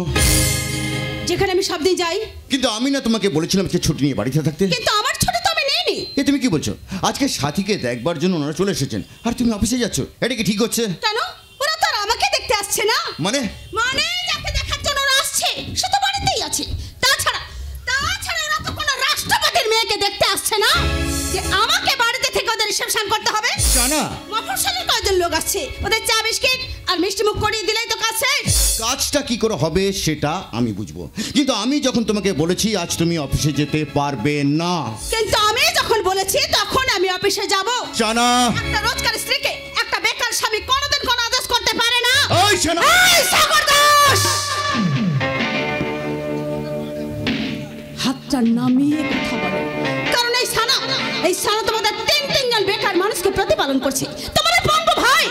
যেখানে আমি সব দিন যাই। কিন্তু আমি না তোমাকে বলেছিলাম যে ছুটি নিয়ে বাড়িতে থাকতে? কিন্তু আমার ছোট তো আমি নেইনি। এ তুমি কি বলছো? আজকে সাথীকে দেখবার জন্য ওনারা চলে এসেছেন, আর তুমি অফিসে যাচ্ছ? এটা কি ঠিক হচ্ছে? কেন? ওরা তো আর আমাকে দেখতে আসছে না। মানে মানে যা আসছে না যে আমাকে বাড়িতে থেকে ওদের রিসেপশন করতে হবে? জানা মফস্বলের কয়েকজন লোক আসছে, ওদের চা বিস্কিট আর মিষ্টি মুখ করিয়ে দিলেই তো কাজ শেষ। কাজটা কি করে হবে সেটা আমি বুঝবো, কিন্তু আমি যখন তোমাকে বলেছি আজ তুমি অফিসে যেতে পারবে না। কিন্তু আমি যখন বলেছি তখন আমি অফিসে যাব। জানা একটা রোজগার স্ত্রীকে একটা বেকার স্বামী কোনোদিন কোনো আদেশ করতে পারে না। ওই জানা এই সাগর দাস, হাতটা নামিয়ে কথা বলো, কারণ এই সানা তোমাদের তিনজন বেকার মানুষকে প্রতিপালন করছে। তোমার পঙ্গু ভাই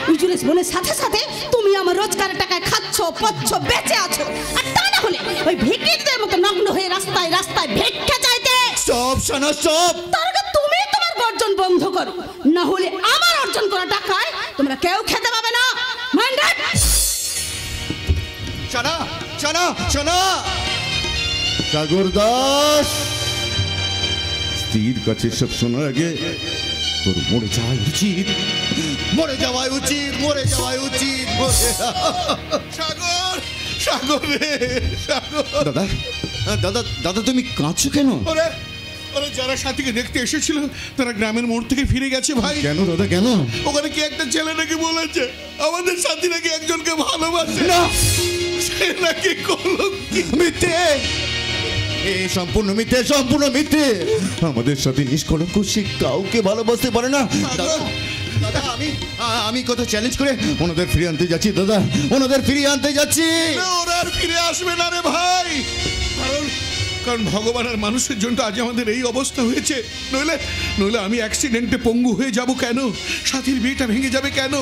ইউজুলেস বোনের সাথে সাথে তুমি আমার রোজগারের টাকায় খাচ্ছ, পচ্ছ, বেঁচে আছো। আর তা না হলে ওই ভিখিরিদের মতো নগ্ন হয়ে রাস্তায় রাস্তায় ভিক্ষা চাইতে। সব জানা সব। তার আগে তুমি তোমার গর্জন বন্ধ করো, না হলে আমার অর্জন করা টাকায় তোমরা কেউ খেতে পাবে না। মাইন্ডেড। জানা জানা জানা সাগর দাস, স্ত্রীর কাছে সব শোনার আগে তোর মরে যাওয়াই উচিত, মরে যাওয়াই উচিত, মরে যাওয়াই উচিত। সাগর, সাগর রে, সাগর। দাদা দাদা দাদা তুমি কাঁদছো কেন? ওরে ওরে, যারা সাথীকে দেখতে এসেছিল তারা গ্রামের মোড় থেকে ফিরে গেছে ভাই। কেন দাদা কেন? ওখানে কি একটা ছেলে নাকি বলেছে আমাদের সাথী নাকি একজনকে ভালোবাসে। না, সে নাকি কলঙ্কি। মিথ্যে, এ সম্পূর্ণ মিথ্যে, সম্পূর্ণ মিথ্যে। আমাদের সাথে নিষ্কলঙ্ক, সে কাউকে ভালোবাসতে পারে না। দাদা দাদা আমি কথা চ্যালেঞ্জ করে ওনাদের ফিরিয়ে আনতে যাচ্ছি। দাদা ওনাদের ফিরিয়ে আনতে যাচ্ছি। না, ওরা আর ফিরে আসবে না রে ভাই। কারণ ভগবান আর মানুষের জন্য আজ আমাদের এই অবস্থা হয়েছে। নইলে আমি অ্যাক্সিডেন্টে পঙ্গু হয়ে যাব কেন? সাথীর বিয়েটা ভেঙে যাবে কেন?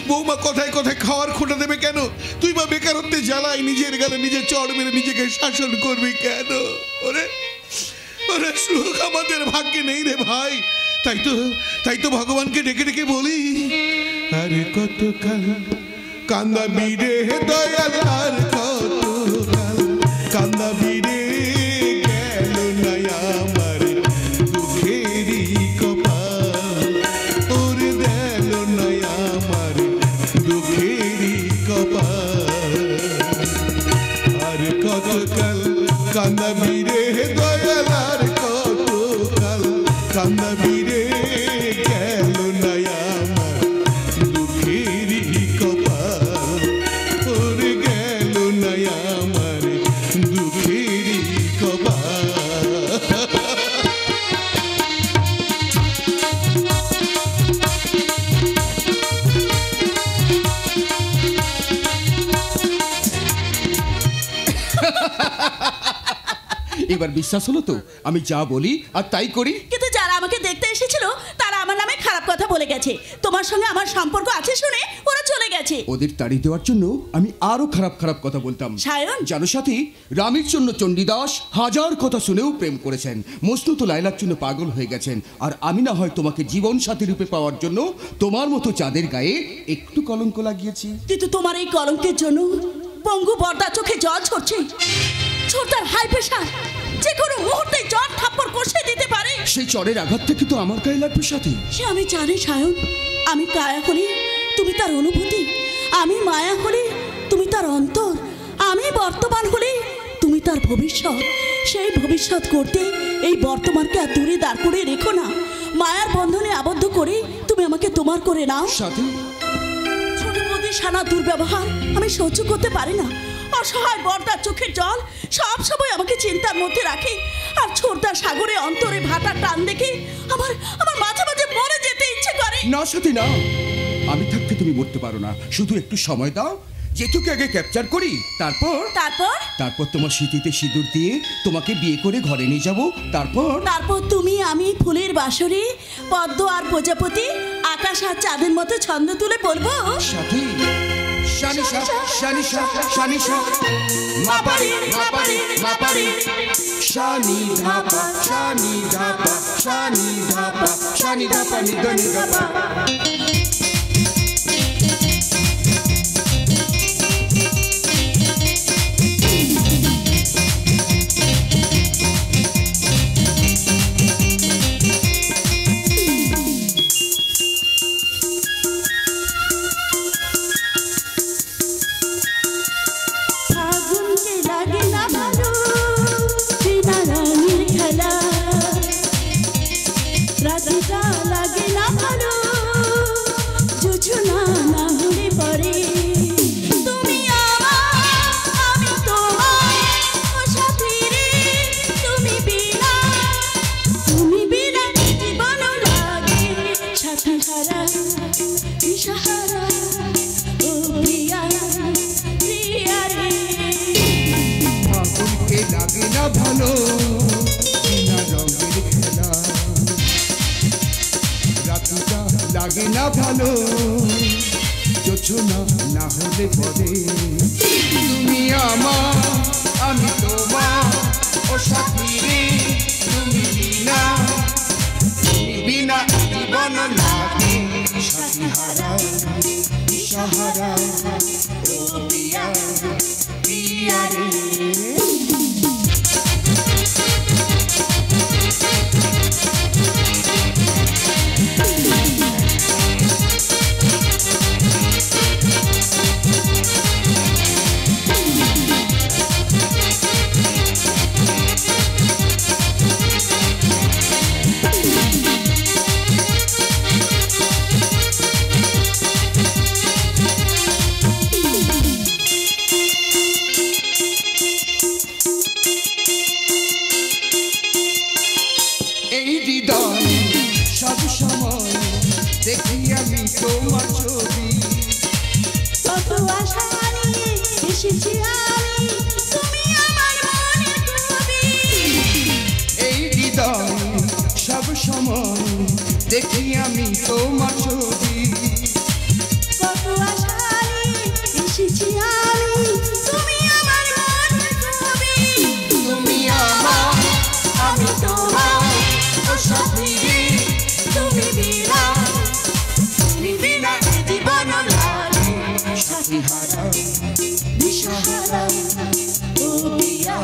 বৌমা কথায় কথায় খাওয়ার খোটা দেবে কেন? তুই বা বেকারত্বে জ্বালায় নিজের গালে নিজে চড় মেরে নিজেকে শাসন করবি কেন? ওরে ওরে, সুখ আমাদের ভাগ্যে নেই রে ভাই। তাই তো ভগবানকে ডেকে ডেকে বলি, আরে কত কাল কান্দাবি রে দয়াল, আর কত কাল কান্দাবি রে, গেল না আমার দুঃখেরই কপাল, ওরে গেল না আমার দুঃখেরই কপাল। আর কত কাল কান্দাবি রে দয়াল, আর কত কাল কান্দাবি রে, গেল না আমার দুঃখেরই কপাল, ওরে গেল না আমার দুঃখেরই কপাল। এবার বিশ্বাস হলো তো আমি যা বলি আর তাই করি? কিন্তু যারা আমাকে দেখতে এসেছিল তারা আমার নামে খারাপ কথা বলে গেছে। তোমার সঙ্গে আমার সম্পর্ক আছে শুনে ওরা চলে গেছে। ওদের তাড়িয়ে দেওয়ার জন্য আমি আরো খারাপ খারাপ কথা বলতাম। সায়ন, জানো সাথী, রামের জন্য চণ্ডীদাস হাজার কথা শুনেও প্রেম করেছেন। মজনু তো লায়লার জন্য পাগল হয়ে গেছেন। আর আমি না হয় তোমাকে জীবন সাথী রূপে পাওয়ার জন্য তোমার মতো চাঁদের গায়ে একটু কলঙ্ক লাগিয়েছি। কিন্তু তোমার এই কলঙ্কের জন্য পঙ্গু বর্দা চোখে জল ঝরছে। ছোটদার হাই প্রেশার, যে কোনো মুহূর্তে জ্বর থাপ্পড় কষে দিতে পারে। সেই চরের আঘাত থেকে তো আমার গায়ে লাগবে সাথী। সে আমি জানি সায়ন। আমি কায়া হলে তুমি তার অনুভূতি, আমি মায়া হলে তুমি তার অন্তর, আমি বর্তমান হলে তুমি তার ভবিষ্যৎ। সেই ভবিষ্যৎ করতে এই বর্তমানকে আর দূরে দাঁড় করে রেখো না। মায়ার বন্ধনে আবদ্ধ করে তুমি আমাকে তোমার করে নাও। সাথী, ছোট বৌদির সানা দুর্ব্যবহার আমি সহ্য করতে পারি না। অসহায় বর্দার চোখের জল সব সময় আমাকে চিন্তার মধ্যে রাখে। আর ছোটদার সাগরে অন্তরে ভাটা টান দেখে আমার মাঝে মাঝে মরে যেতে ইচ্ছে করে। না সাথী না, আমি থাকতে তুমি মরতে পারো না। শুধু একটু সময় দাও, যেটুকু আগে ক্যাপচার করি, তারপর তোমার স্মৃতিতে সিঁদুর দিয়ে তোমাকে বিয়ে করে ঘরে নিয়ে যাব। তারপর তুমি আমি ফুলের বাসরে পদ্ম আর প্রজাপতি আকাশ আর চাঁদের মতো ছন্দ তুলে বলবো, সাথী শানিশা শানিশা শানিশা মাপারি মাপারি মাপারি, শানি ধাপা শানি ধাপা শানি ধাপা শানি ধাপা নিগা নিগা। বুঝছো না, না হলে পরে তুমি আমার, আমি তোমার, ও সাথী রে তুমি বিনা, তুমি বিনা জীবন লাগে সাথী হারা, দিশাহারা, ও পিয়া, পিয়া রে। এই হৃদয় সব সময় দেখি আমি তোমার ছবি, কত আশা নিয়ে এসেছি আমি, তুমি আমার মনের ছবি। এই হৃদয় সব সময় দেখি আমি তোমার ছবি, কত আশা নিয়ে এসেছি আমি, তুমি আমার মনের ছবি। তুমি আমার, আমি তোমার, ও সাথী রে তুমি বিনা, তুমি বিনা জীবন লাগে সাথী হারা, দিশাহারা, ও পিয়া,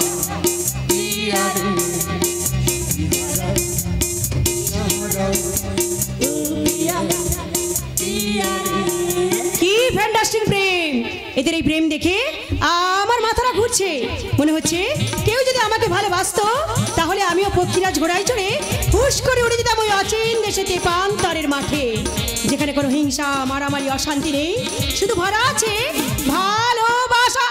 পিয়া রে, দিশাহারা, দিশাহারা, ও পিয়া, পিয়া রে। কি ফ্যান্টাস্টিক প্রেম! এদের এই প্রেম দেখে আমার মাথাটা ঘুরছে। মনে হচ্ছে কেউ যদি আমাকে ভালোবাসতো তাহলে আমিও পক্ষীরাজ ঘোড়ায় চড়ে হুশ করে উড়ে যেতাম ওই অচিন দেশে তেপান্তরের মাঠে, যেখানে কোনো হিংসা, মারামারি, অশান্তি নেই, শুধু ভরা আছে ভালোবাসা।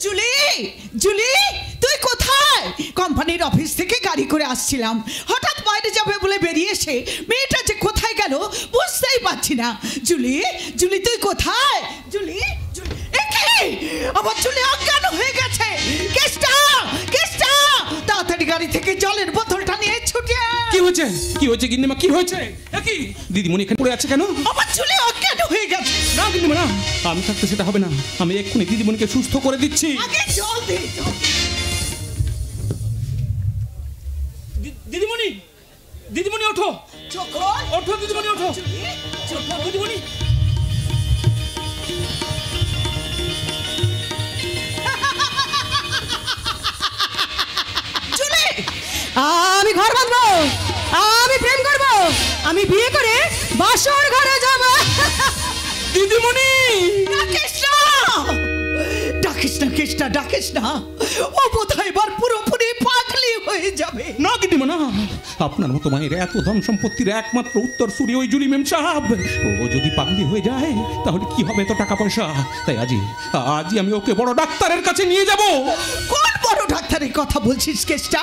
জুলি, জুলি তুই কোথায়? কোম্পানির অফিস থেকে গাড়ি করে আসছিলাম, হঠাৎ বাইরে যাবে বলে বেরিয়ে এসে মেয়েটা যে কোথায় গেল বুঝতেই পারছি না। জুলি, জুলি তুই কোথায়? জুলি, জুলি, এ কি? আমার জুলি অজ্ঞান হয়ে গেছে। কেষ্টা, কেষ্টা, তাড়াতাড়ি গাড়ি থেকে জলের বোতলটা নিয়ে ছুটে আয়। কি হয়েছে? কি হয়েছে গিন্নিমা? কি হয়েছে? কি দিদিমণি এখানে পড়ে আছে কেন? আমার জুলি অজ্ঞান হয়ে গেছে। না গিন্নিমা না, আমি থাকতে সেটা হবে না। আমি এক্ষুনি দিদিমণিকে সুস্থ করে দিচ্ছি। আগে জল দে, জল। দিদিমণি, দিদিমণি ওঠো, যখন ওঠো দিদিমণি, ওঠো, ওঠো দিদিমণি। জুলি, আমি ঘর বাঁধবো, আমি প্রেম করব, আমি বিয়ে করে বাসর ঘরে যাব। দিদিমণি ডাকিস না, ডাকিস না কেষ্টা, ডাকিস না। ও বোধহয় এবার পুরোপুরি পাগলি হয়ে যাবে। না গিন্নিমা না, আপনার মতো মায়ের এত ধন সম্পত্তির একমাত্র উত্তরসূরি ওই জুলি মেম সাহেব। ও যদি পাগলি হয়ে যায় তাহলে কি হবে এত টাকা পয়সা? তাই আজই আমি ওকে বড় ডাক্তারের কাছে নিয়ে যাব। কোন বড় ডাক্তারের কথা বলছিস কেষ্টা?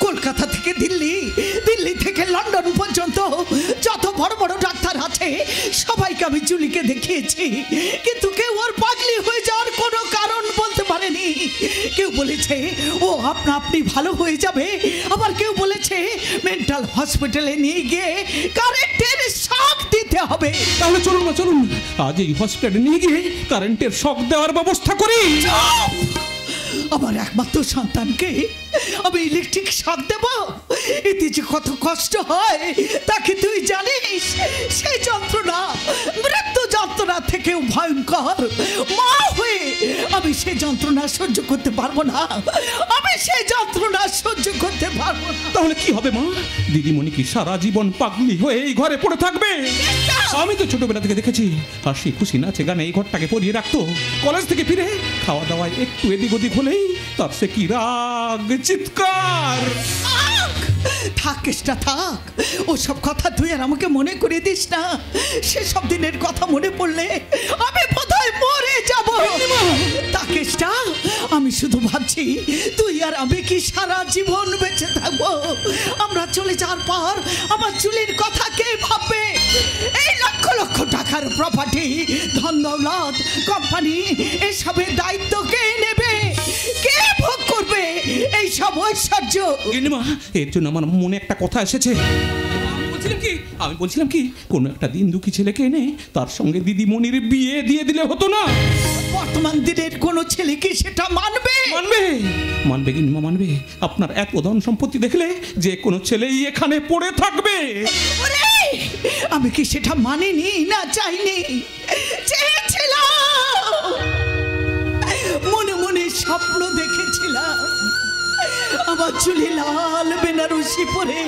কলকাতা থেকে দিল্লি, দিল্লি থেকে লন্ডন পর্যন্ত যত বড় বড় ডাক্তার আছে সবাইকে আমি জুলিকে দেখিয়েছি, কিন্তু কেউ ওর পাগলি হয়ে যাওয়ার কোনো কারণ বলতে পারেনি। কেউ বলেছে ও আপনা আপনি ভালো হয়ে যাবে, আবার কেউ বলেছে মেন্টাল হসপিটালে নিয়ে গিয়ে কারেন্টের শক দিতে হবে। তাহলে চলুন না, চলুন আজ এই হসপিটালে নিয়ে গিয়ে কারেন্টের শক দেওয়ার ব্যবস্থা করি। আমার একমাত্র সন্তানকে আমি ইলেকট্রিক শক দেব? এতে যে কত কষ্ট হয় তাকে তুই জানিস? সেই যন্ত্রণা মৃত্যু যন্ত্রণা থেকেও ভয়ঙ্কর। মা হয়ে আমি সেই যন্ত্রণা সহ্য করতে পারবো না, আমি সেই যন্ত্রণা সহ্য করতে পারবো না। তাহলে কি হবে মা? দিদিমণি কি সারা জীবন পাগলি হয়ে এই ঘরে পড়ে থাকবে? আমি তো ছোটবেলা থেকে দেখেছি হাসি খুশি নাচে গানে এই ঘরটাকে পরিয়ে রাখতো। কলেজ থেকে ফিরে খাওয়া দাওয়ায় একটু এদিক ওদিক হলেই তার সে কি রাগ, চিৎকার। থাক কেষ্টা থাক, ওসব কথা তুই আর আমাকে মনে করে দিস না। সেসব দিনের কথা মনে পড়লে আমি বোধহয় মরে যাব। তা কেষ্টা, আমি শুধু ভাবছি তুই আর আমি কি সারা জীবন বেঁচে থাকবো? আমরা চলে যাওয়ার পর আমার চুলির কথা কে ভাববে? এই লক্ষ লক্ষ টাকার প্রপার্টি, ধন দৌলত, কোম্পানি, এসবের দায়িত্ব কে নেবে? কে ভোগ করবে? সব ঐশ্বর্য। গিন্নিমা, এর জন্য আমার মনে একটা কথা এসেছে। আমি বলছিলাম কি কোনো একটা দিন দুঃখী ছেলেকে এনে তার সঙ্গে দিদিমণির বিয়ে দিয়ে দিলে হতো না? বর্তমান দিনের কোনো ছেলে কি সেটা মানবে? মানবে, মানবে গিন্নিমা, মানবে। আপনার এত ধন সম্পত্তি দেখলে যে কোনো ছেলেই এখানে পড়ে থাকবে। আমি কি সেটা মানিনি না চাইনি, চেয়েছিলাম, মনে মনে স্বপ্ন দেখেছিলাম আমার চুলে লাল বেনারসি পরে,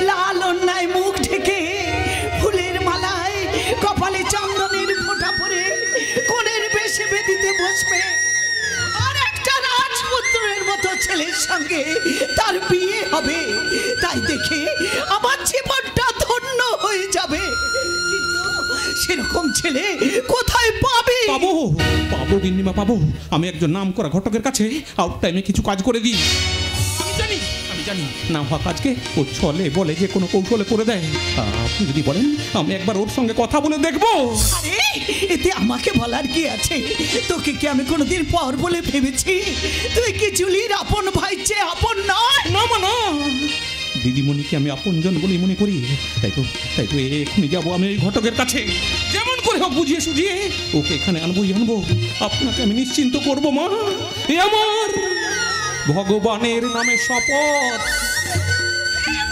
লাল অন্যায় মুখ ঢেকে, ফুলের মালায় কপালে চন্দনের ফোঁটা পরে কোণের বেশে বেদিতে বসবে, আর একটা রাজপুত্রের মতো ছেলের সঙ্গে তার বিয়ে হবে। তাই দেখে আমার জীবনটা ধন্য হয়ে যাবে। কিন্তু সেরকম ছেলে কোথায় পাবে? পাবো, পাবো গিন্নিমা, পাবো। আমি একজন নাম করা ঘটকের কাছে আউট টাইমে কিছু কাজ করে দিই। আমি জানি না হওয়া কাজকে ও ছলে বলে যে কোনো কৌশলে করে দেয়। আপনি যদি বলেন আমি একবার ওর সঙ্গে কথা বলে দেখবো। আরে এতে আমাকে বলার কি আছে? তোকে কি আমি কোনোদিন পর বলে ভেবেছি? তুই কি জুলির আপন ভাই চেয়ে আপন নয়? না না, দিদিমণিকে আমি আপনজন বলেই মনে করি। তাই তো এক্ষুনি যাবো আমি ওই ঘটকের কাছে, যেমন করে হোক বুঝিয়ে সুঝিয়ে ওকে এখানে আনবোই আনবো। আপনাকে আমি নিশ্চিন্ত করবো মা, এ আমার ভগবানের নামে শপথ।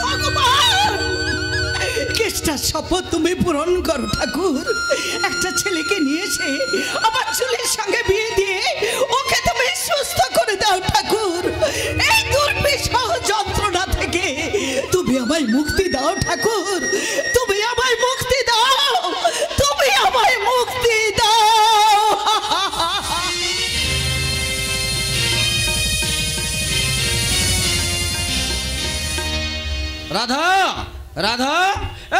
ভগবান, কেষ্টার শপথ তুমি পূরণ করো ঠাকুর। একটা ছেলেকে নিয়ে এসে আমার চুলের সঙ্গে বিয়ে দিয়ে ওকে তুমি সুস্থ করে দাও ঠাকুর। এই দুর্বিষহ যন্ত্রণা থেকে তুমি আমায় মুক্তি দাও ঠাকুর, তুমি আমায় মুক্তি দাও, তুমি আমায় মুক্তি দাও। রাধা, রাধা,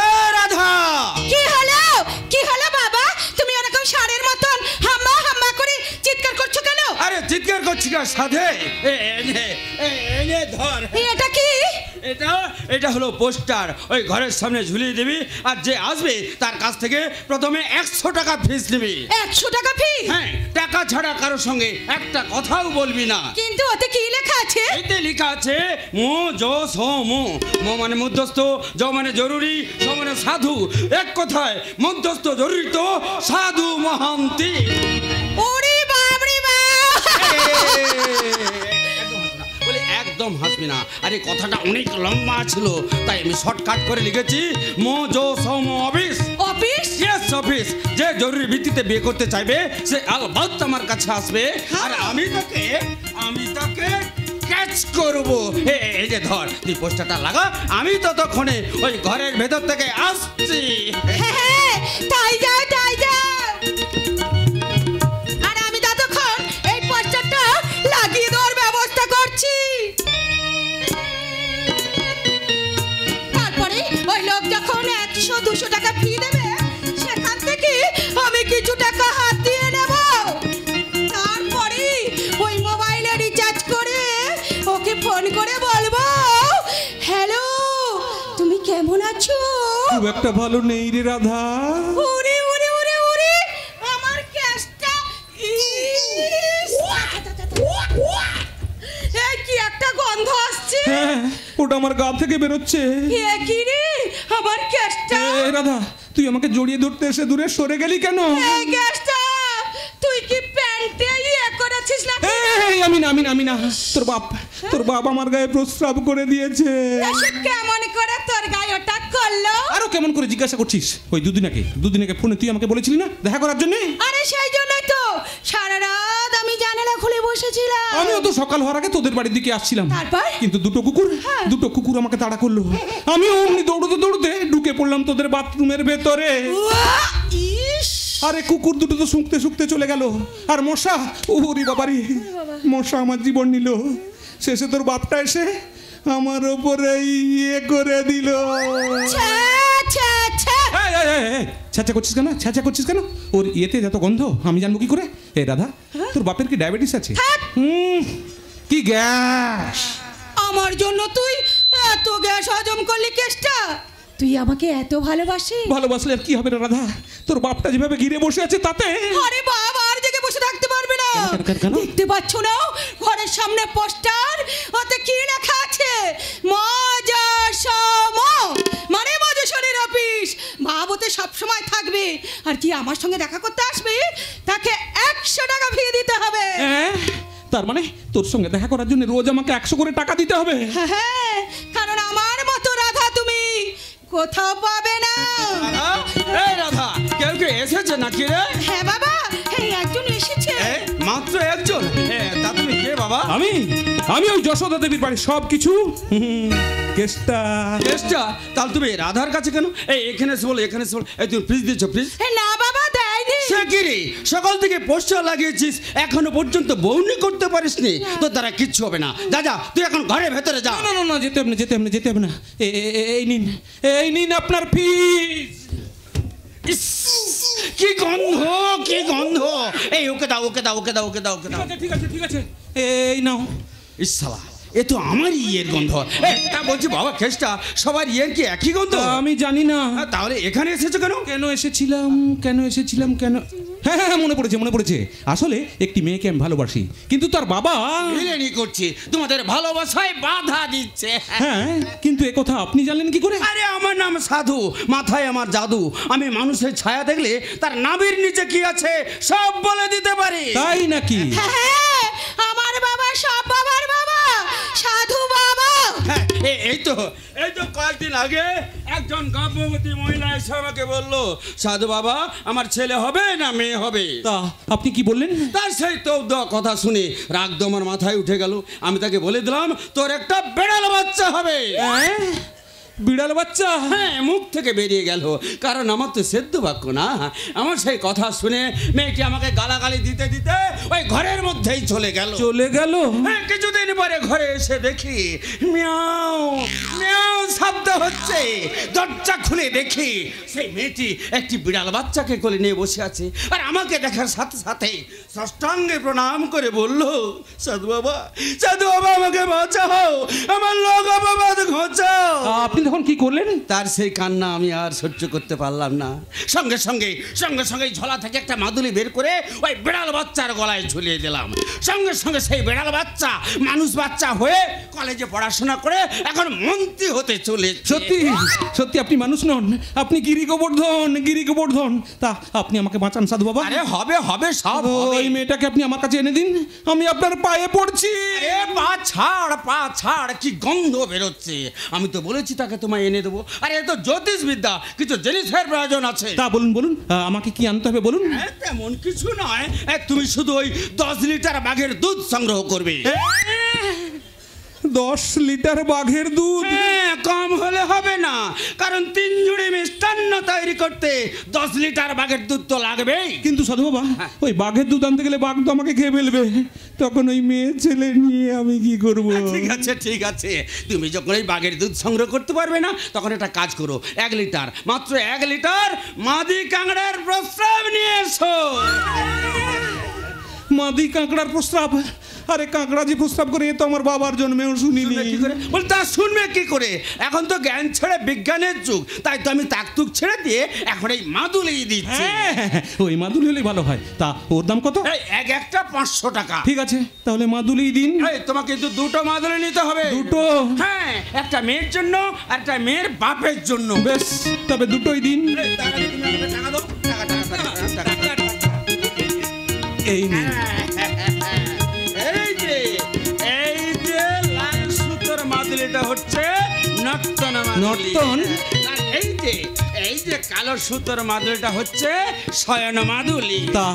এ রাধা! কি হলো বাবা? তুমি এরকম ষাঁড়ের মতন হাম্মা হাম্মা করে চিৎকার করছো কেন? আরে চিৎকার করছি কার সাথে? এনে ধর। এটা কি? এটা হলো পোস্টার। ওই ঘরের সামনে ঝুলিয়ে দিবি, আর যে আসবে তার কাছ থেকে প্রথমে 100 টাকা ফিস নিবি। 100 টাকা ফি? হ্যাঁ, টাকা ছাড়া কারোর সঙ্গে একটা কথাও বলবি না। কিন্তু ওতে কি লেখা আছে? এতে লেখা আছে মো জো সো মো। মো মানে মধ্যস্থ, জ মানে জরুরি, স মানে সাধু। এক কথায় মধ্যস্থ, জরুরি তো সাধু মহান্তি। ওরে বাপ রে বাপ! একদম হাসবি না। আরে কথাটা অনেক লম্বা ছিল, তাই আমি শর্টকাট করে লিখেছি মো জো সম অফিস। অফিস? Yes, office. যে জরুরি ভিত্তিতে বিয়ে করতে চাইবে সে আলবাত আমার কাছে আসবে, আর আমি তাকে ক্যাচ করবো। এই যে ধর, তুই পোস্টারটা লাগা, আমি ততক্ষণে ওই ঘরের ভেতর থেকে আসছি। হ্যাঁ, তাই যাও। আর আমি ততক্ষণ এই পোস্টারটা লাগিয়ে দেওয়ার ব্যবস্থা করছি। তারপরে ওই লোক যখন 100-200 টাকা ফি দেবে, সেখান থেকে আমি কিছু টাকা হাত দিয়ে নেব। তারপরে ওই মোবাইলে রিচার্জ করে ওকে ফোন করে বলবো, হ্যালো, তুমি কেমন আছো? খুব একটা ভালো নেই রে রাধা। ওরে আমার ক্যাশটা! এই কি একটা গন্ধ আসছে। হ্যাঁ, ওটা আমার গা থেকে বেরোচ্ছে। এ কি রে, আমার ক্যাশটা! এই রাধা, তুই আমাকে জড়িয়ে ধরতে এসে দূরে সরে গেলি কেন? এই ক্যাশটা, তুই কি প্যান্টে করেছিস না? এই আমি না। তোর বাপ আমার গায়ে প্রস্রাব করে দিয়েছে। কেমন করে তোর গায়ে ওটা করলো? আরো কেমন করে জিজ্ঞাসা করছিস? ওই দুদিন আগে ফোনে তুই আমাকে বলেছিলি না দেখা করার জন্য? আরে সেই জন্যই তো সারা রাত আমি জানালা খুলে বসেছিলাম। আমিও তো সকাল হওয়ার আগে তোদের বাড়ির দিকে আসছিলাম, তারপর কিন্তু দুটো কুকুর আমাকে তাড়া করলো। আমি অমনি দৌড়তে ঢুকে পড়লাম তোদের বাথরুমের ভেতরে। আরে কুকুর দুটো তো শুঁকতে চলে গেল, আর মশা, ওরে বাবারি, মশা আমার জীবন নিল। শেষে তোর বাপটা এসে আমার ওপরে ইয়ে করে দিল। ছ্যাঁচা করছিস কেন? ওর ইয়েতে যত গন্ধ আমি জানবো কি করে? এ রাধা, তোর বাপের কি ডায়াবেটিস আছে? কি গ্যাস! আমার জন্য তুই এত গ্যাস হজম করলি কেষ্টা? তুই আমাকে এত ভালোবাসলে আর কি হবে রে রাধা? তোর বাপটা যেভাবে ঘিরে বসে আছে তাতে। আরে বাবা, আর জেগে বসে থাকতে পারবে না। দেখতে পাচ্ছ না ঘরে ঘরের সামনে পোস্টার, ওতে কি লেখা আছে? মজা সম, মানে মজেশ্বরীর অফিস। ভাবতে সব সময় থাকবে, আর কি আমার সঙ্গে দেখা করতে আসবে তাকে 100 টাকা ফি দিতে হবে। তার মানে তোর সঙ্গে দেখা করার জন্য রোজ আমাকে 100 করে টাকা দিতে হবে? হ্যাঁ, কারণ আমার মতো রাধা তুমি কোথাও পাবে না। এই রাধা, কেউ কে এসেছে নাকি রে? হ্যাঁ বাবা, এই একজন এসেছে। মাত্র একজন? তা তুমি কে বাবা? আমি ওই যশোদা দেবীর বাড়ির সব কিছু কেষ্টা। তাহলে তুমি রাধার কাছে কেন? এখানে এসে বলো, এখানে এসে বলো। এই তুমি ফ্রিজ দিচ্ছ? ফ্রিজ না বাবা, দেয়নি। সে কি রে, সকাল থেকে পোস্টার লাগিয়েছিস, এখনো পর্যন্ত বউনি করতে পারিস নি? তোর দ্বারা কিচ্ছু হবে না। যা তুই এখন ঘরের ভেতরে যা। না, যেতে হবে না। এই নিন আপনার ফিজ। কি গন্ধ! এই ওকে দাও। ঠিক আছে, এই নাও। ইসালা, এ তো আমার ইয়ের গন্ধ। তা বলছি বাবা কেষ্টা, সবার ইয়ের কি একই গন্ধ? আমি জানি না। তাহলে এখানে এসেছো কেন? কেন এসেছিলাম হ্যাঁ, মনে পড়েছে। আসলে একটি মেয়েকে আমি ভালোবাসি, কিন্তু তার বাবা মিলেনি করছে, তোমাদের ভালোবাসায় বাধা দিচ্ছে। হ্যাঁ, কিন্তু এ কথা আপনি জানলেন কি করে? আরে আমার নাম সাধু, মাথায় আমার জাদু। আমি মানুষের ছায়া দেখলে তার নাভির নিচে কি আছে সব বলে দিতে পারি। তাই নাকি? হ্যাঁ, আমার বাবা সব বাবার বাবা, সাধু বাবা। এই তো কয়েকদিন আগে একজন গর্ভবতী মহিলা এসে আমাকে বললো, সাধু বাবা, আমার ছেলে হবে না মেয়ে হবে? তা আপনি কি বললেন? তার সেই তো কথা শুনে রাগ আমার মাথায় উঠে গেল। আমি তাকে বলে দিলাম, তোর একটা বেড়াল বাচ্চা হবে। বিড়াল বাচ্চা? হ্যাঁ, মুখ থেকে বেরিয়ে গেল, কারণ আমার তো সেদ্ধ বাক্য না। আমার সেই কথা শুনে মেয়েটি আমাকে গালাগালি দিতে ওই ঘরের মধ্যেই চলে গেল। হ্যাঁ, কিছুদিন পরে ঘরে এসে দেখি মিয়াও মিয়াও শব্দ হচ্ছে। দরজা খুলে দেখি সেই মেয়েটি একটি বিড়াল বাচ্চাকে কোলে নিয়ে বসে আছে, আর আমাকে দেখার সাথে সাথে সাষ্টাঙ্গে প্রণাম করে বলল, সাধু বাবা আমাকে বাঁচাও, আমার লোক অপবাদ ঘোচাও। আপনি তখন কি করলেন? তার সেই কান্না আমি আর সহ্য করতে পারলাম না। সঙ্গে সঙ্গে ঝোলা থেকে একটা মাদুলি বের করে ওই বিড়াল বাচ্চার গলায় ঝুলিয়ে দিলাম। সঙ্গে সেই বিড়াল বাচ্চা মানুষ বাচ্চা হয়ে কলেজে পড়াশোনা করে এখন মন্ত্রী হতে চলে। সত্যি আপনি মানুষ নন, আপনি গিরি গোবর্ধন। তা আপনি আমাকে বাঁচান সাধু বাবা। আরে হবে সব। ওই মেয়েটাকে আপনি আমার কাছে এনে দিন, আমি আপনার পায়ে পড়ছি। পা ছাড়, কি গন্ধ বেরোচ্ছে। আমি তো বলেছি তাকে তোমায় এনে দেবো। আরে এ তো জ্যোতিষ বিদ্যা, কিছু জিনিসের প্রয়োজন আছে। তা বলুন আমাকে কি আনতে হবে বলুন। তেমন কিছু নয়, তুমি শুধু ওই 10 লিটার বাঘের দুধ সংগ্রহ করবে। 10 লিটার বাঘের দুধ? হ্যাঁ, কম হলে হবে না, কারণ 3 জুড়ি মিষ্টান্ন তৈরি করতে 10 লিটার বাঘের দুধ তো লাগবেই। কিন্তু সাধু বাবা, ওই বাঘের দুধ আনতে গেলে বাঘ তো আমাকে খেয়ে ফেলবে, তখন ওই মেয়ে ছেলে নিয়ে আমি কি করব? ঠিক আছে, তুমি যখন ওই বাঘের দুধ সংগ্রহ করতে পারবে না, তখন একটা কাজ করো, 1 লিটার, মাত্র 1 লিটার মাদি কাঁকড়ার প্রস্রাব নিয়ে এসো। মাদি কাঁকড়ার প্রস্রাব? আরে কাঁকড়া যে প্রস্রাব করে, এ তো আমার বাবার জন্মেও শুনিনি। বল তা শুনবে কি করে? এখন তো জ্ঞান ছেড়ে বিজ্ঞানের যুগ, তাই তো আমি তাকতুক ছেড়ে দিয়ে এখন এই মাদুলি দিচ্ছি। ওই মাদুলি হলেই ভালো হয়। তা ওর দাম কত? একটা 500 টাকা। ঠিক আছে, তাহলে মাদুলি দিন। তোমাকে কিন্তু 2টো মাদুলি নিতে হবে। 2টো? হ্যাঁ, একটা মেয়ের জন্য আর একটা মেয়ের বাপের জন্য। বেশ, তবে 2টোই দিন। এই নিন। এই যে লাল সুতোর মাদুলিটা হচ্ছে নর্তন। এই যে কালো সুতোর মাদুলিটা হচ্ছে শয়ন মাদুলি। তা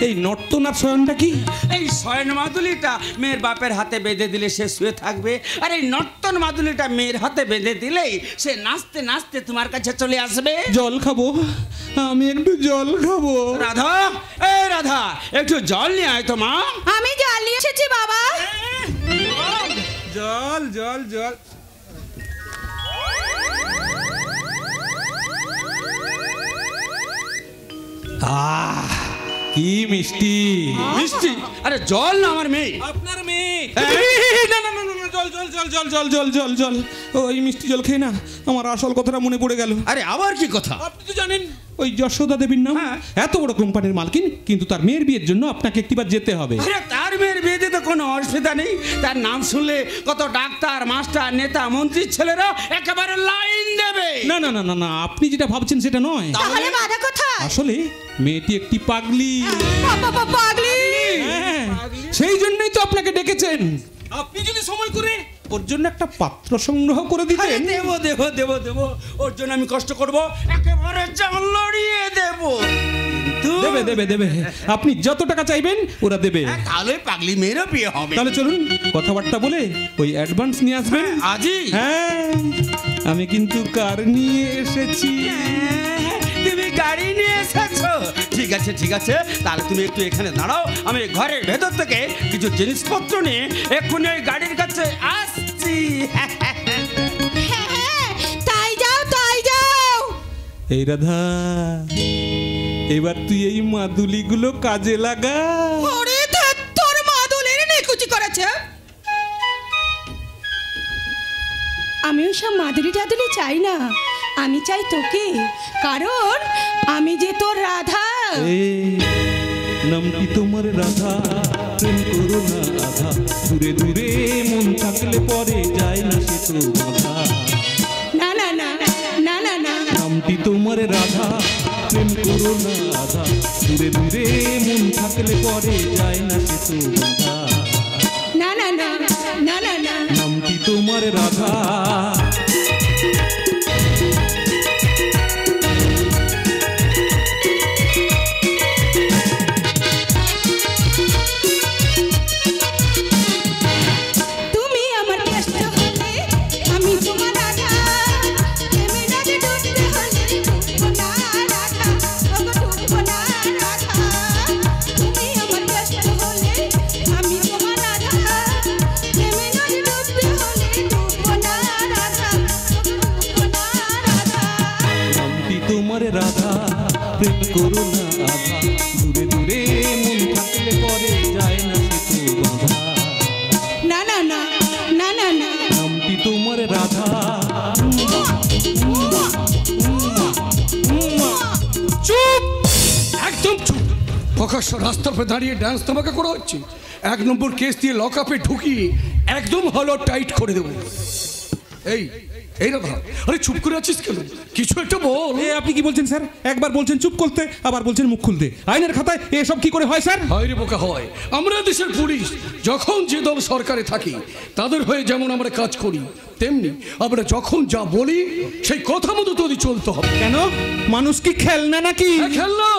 এই নর্তন আর শয়নটা কি? এই শয়ন মাদুলিটা মেয়ের বাপের হাতে বেঁধে দিলে সে শুয়ে থাকবে, আর এই নর্তন মাদুলিটা মেয়ের হাতে বেঁধে দিলেই সে নাচতে নাচতে তোমার কাছে চলে আসবে। জল খাবো, আমি একটু জল খাবো। রাধা, একটু জল নিয়ে আয় তো মা। আমি জল নিয়ে এসেছি বাবা। জল। কি মিষ্টি। আরে জল না, আমার মেয়ে। আপনার মেয়ে? জল জল জল জল জল জল জল জল ওই মিষ্টি জল খেয়ে না আমার আসল কথাটা মনে পড়ে গেল। আরে আবার কি কথা? আপনি তো জানেন ওই যশোদা দেবীর নাম, এত বড় কোম্পানির মালকিন, কিন্তু তার মেয়ের বিয়ের জন্য আপনাকে একটিবার যেতে হবে। আরে তার মেয়ের বিয়েতে তো কোনো অসুবিধা নেই। তার নাম শুনলে কত ডাক্তার, মাস্টার, নেতা, মন্ত্রীর ছেলেরা একেবারে লাইন দেবে। না না না না না, আপনি যেটা ভাবছেন সেটা নয়। তাহলে বাধা কোথায়? আসলে মেয়েটি একটি পাগলি। পাগলি? হ্যাঁ, সেই জন্যই তো আপনাকে ডেকেছেন। আপনি যদি সময় করে ওর জন্য একটা পাত্র সংগ্রহ করে দিতেন। দেবো দেবো দেবো দেবো, ওর জন্য আমি কষ্ট করব, একেবারে জান লড়িয়ে দেবো। দেবে দেবে দেবে, আপনি যত টাকা চাইবেন ওরা দেবে। তাহলে পাগলি মেয়েরও বিয়ে হবে। তাহলে চলুন কথাবার্তা বলে ওই অ্যাডভান্স নিয়ে আসবেন আজই। হ্যাঁ, আমি কিন্তু কার নিয়ে এসেছি। তুমি গাড়ি নিয়ে এসেছো? ঠিক আছে ঠিক আছে, তাহলে তুমি একটু এখানে দাঁড়াও, আমি ঘরের ভেতর থেকে কিছু জিনিসপত্র নিয়ে এক্ষুনি ওই গাড়ির কাছে আসছি। তাই যাও তাই যাও। এই রাধা, এবার তুই এই মাদুলিগুলো কাজে লাগা। ওরে তোর মাদুলির নিকুচি করেছে। আমি ওসব মাদুলি টাদুলি চাই না, আমি চাই তোকে, কারণ আমি যে তোর রাধা। নামটি তোমার রাধা, প্রেম করো না রাধা, দূরে দূরে মন থাকলে পরে যায় না সে তো বাধা। না না না না না না, নামটি তোমার রাধা, প্রেম করো না রাধা, দূরে দূরে মন থাকলে পরে যায় না সে তো বাধা। না না না না না না, নামটি তোমার রাধা। রাধা, প্রেম করো না আধা, দূরে দূরে মন থাকলে পরে যায় না সে তো বাধা। না না না না না না, নামটি তোমার রাধা। চুপ, একদম চুপ। প্রকাশ্য রাস্তার উপরে দাঁড়িয়ে ডান্স তামাকা করা হচ্ছে। 1 নম্বর কেস দিয়ে লকআপে ঢুকিয়ে একদম হলো টাইট করে দেবো। এই রাধা, আরে চুপ করে আছিস কেন? কিছু একটা বল। আপনি কি বলছেন স্যার? একবার বলছেন চুপ করতে, আবার বলছেন মুখ খুলতে। আইনের খাতায় এসব কি করে হয় স্যার? হয় রে বোকা হয়। আমরা দেশের পুলিশ, যখন যে দল সরকারে থাকি তাদের হয়ে যেমন আমরা কাজ করি, তেমনি আমরা যখন যা বলি সেই কথা মতো তোদের চলতে হবে। কেন? মানুষ কি খেলনা নাকি? খেলনা?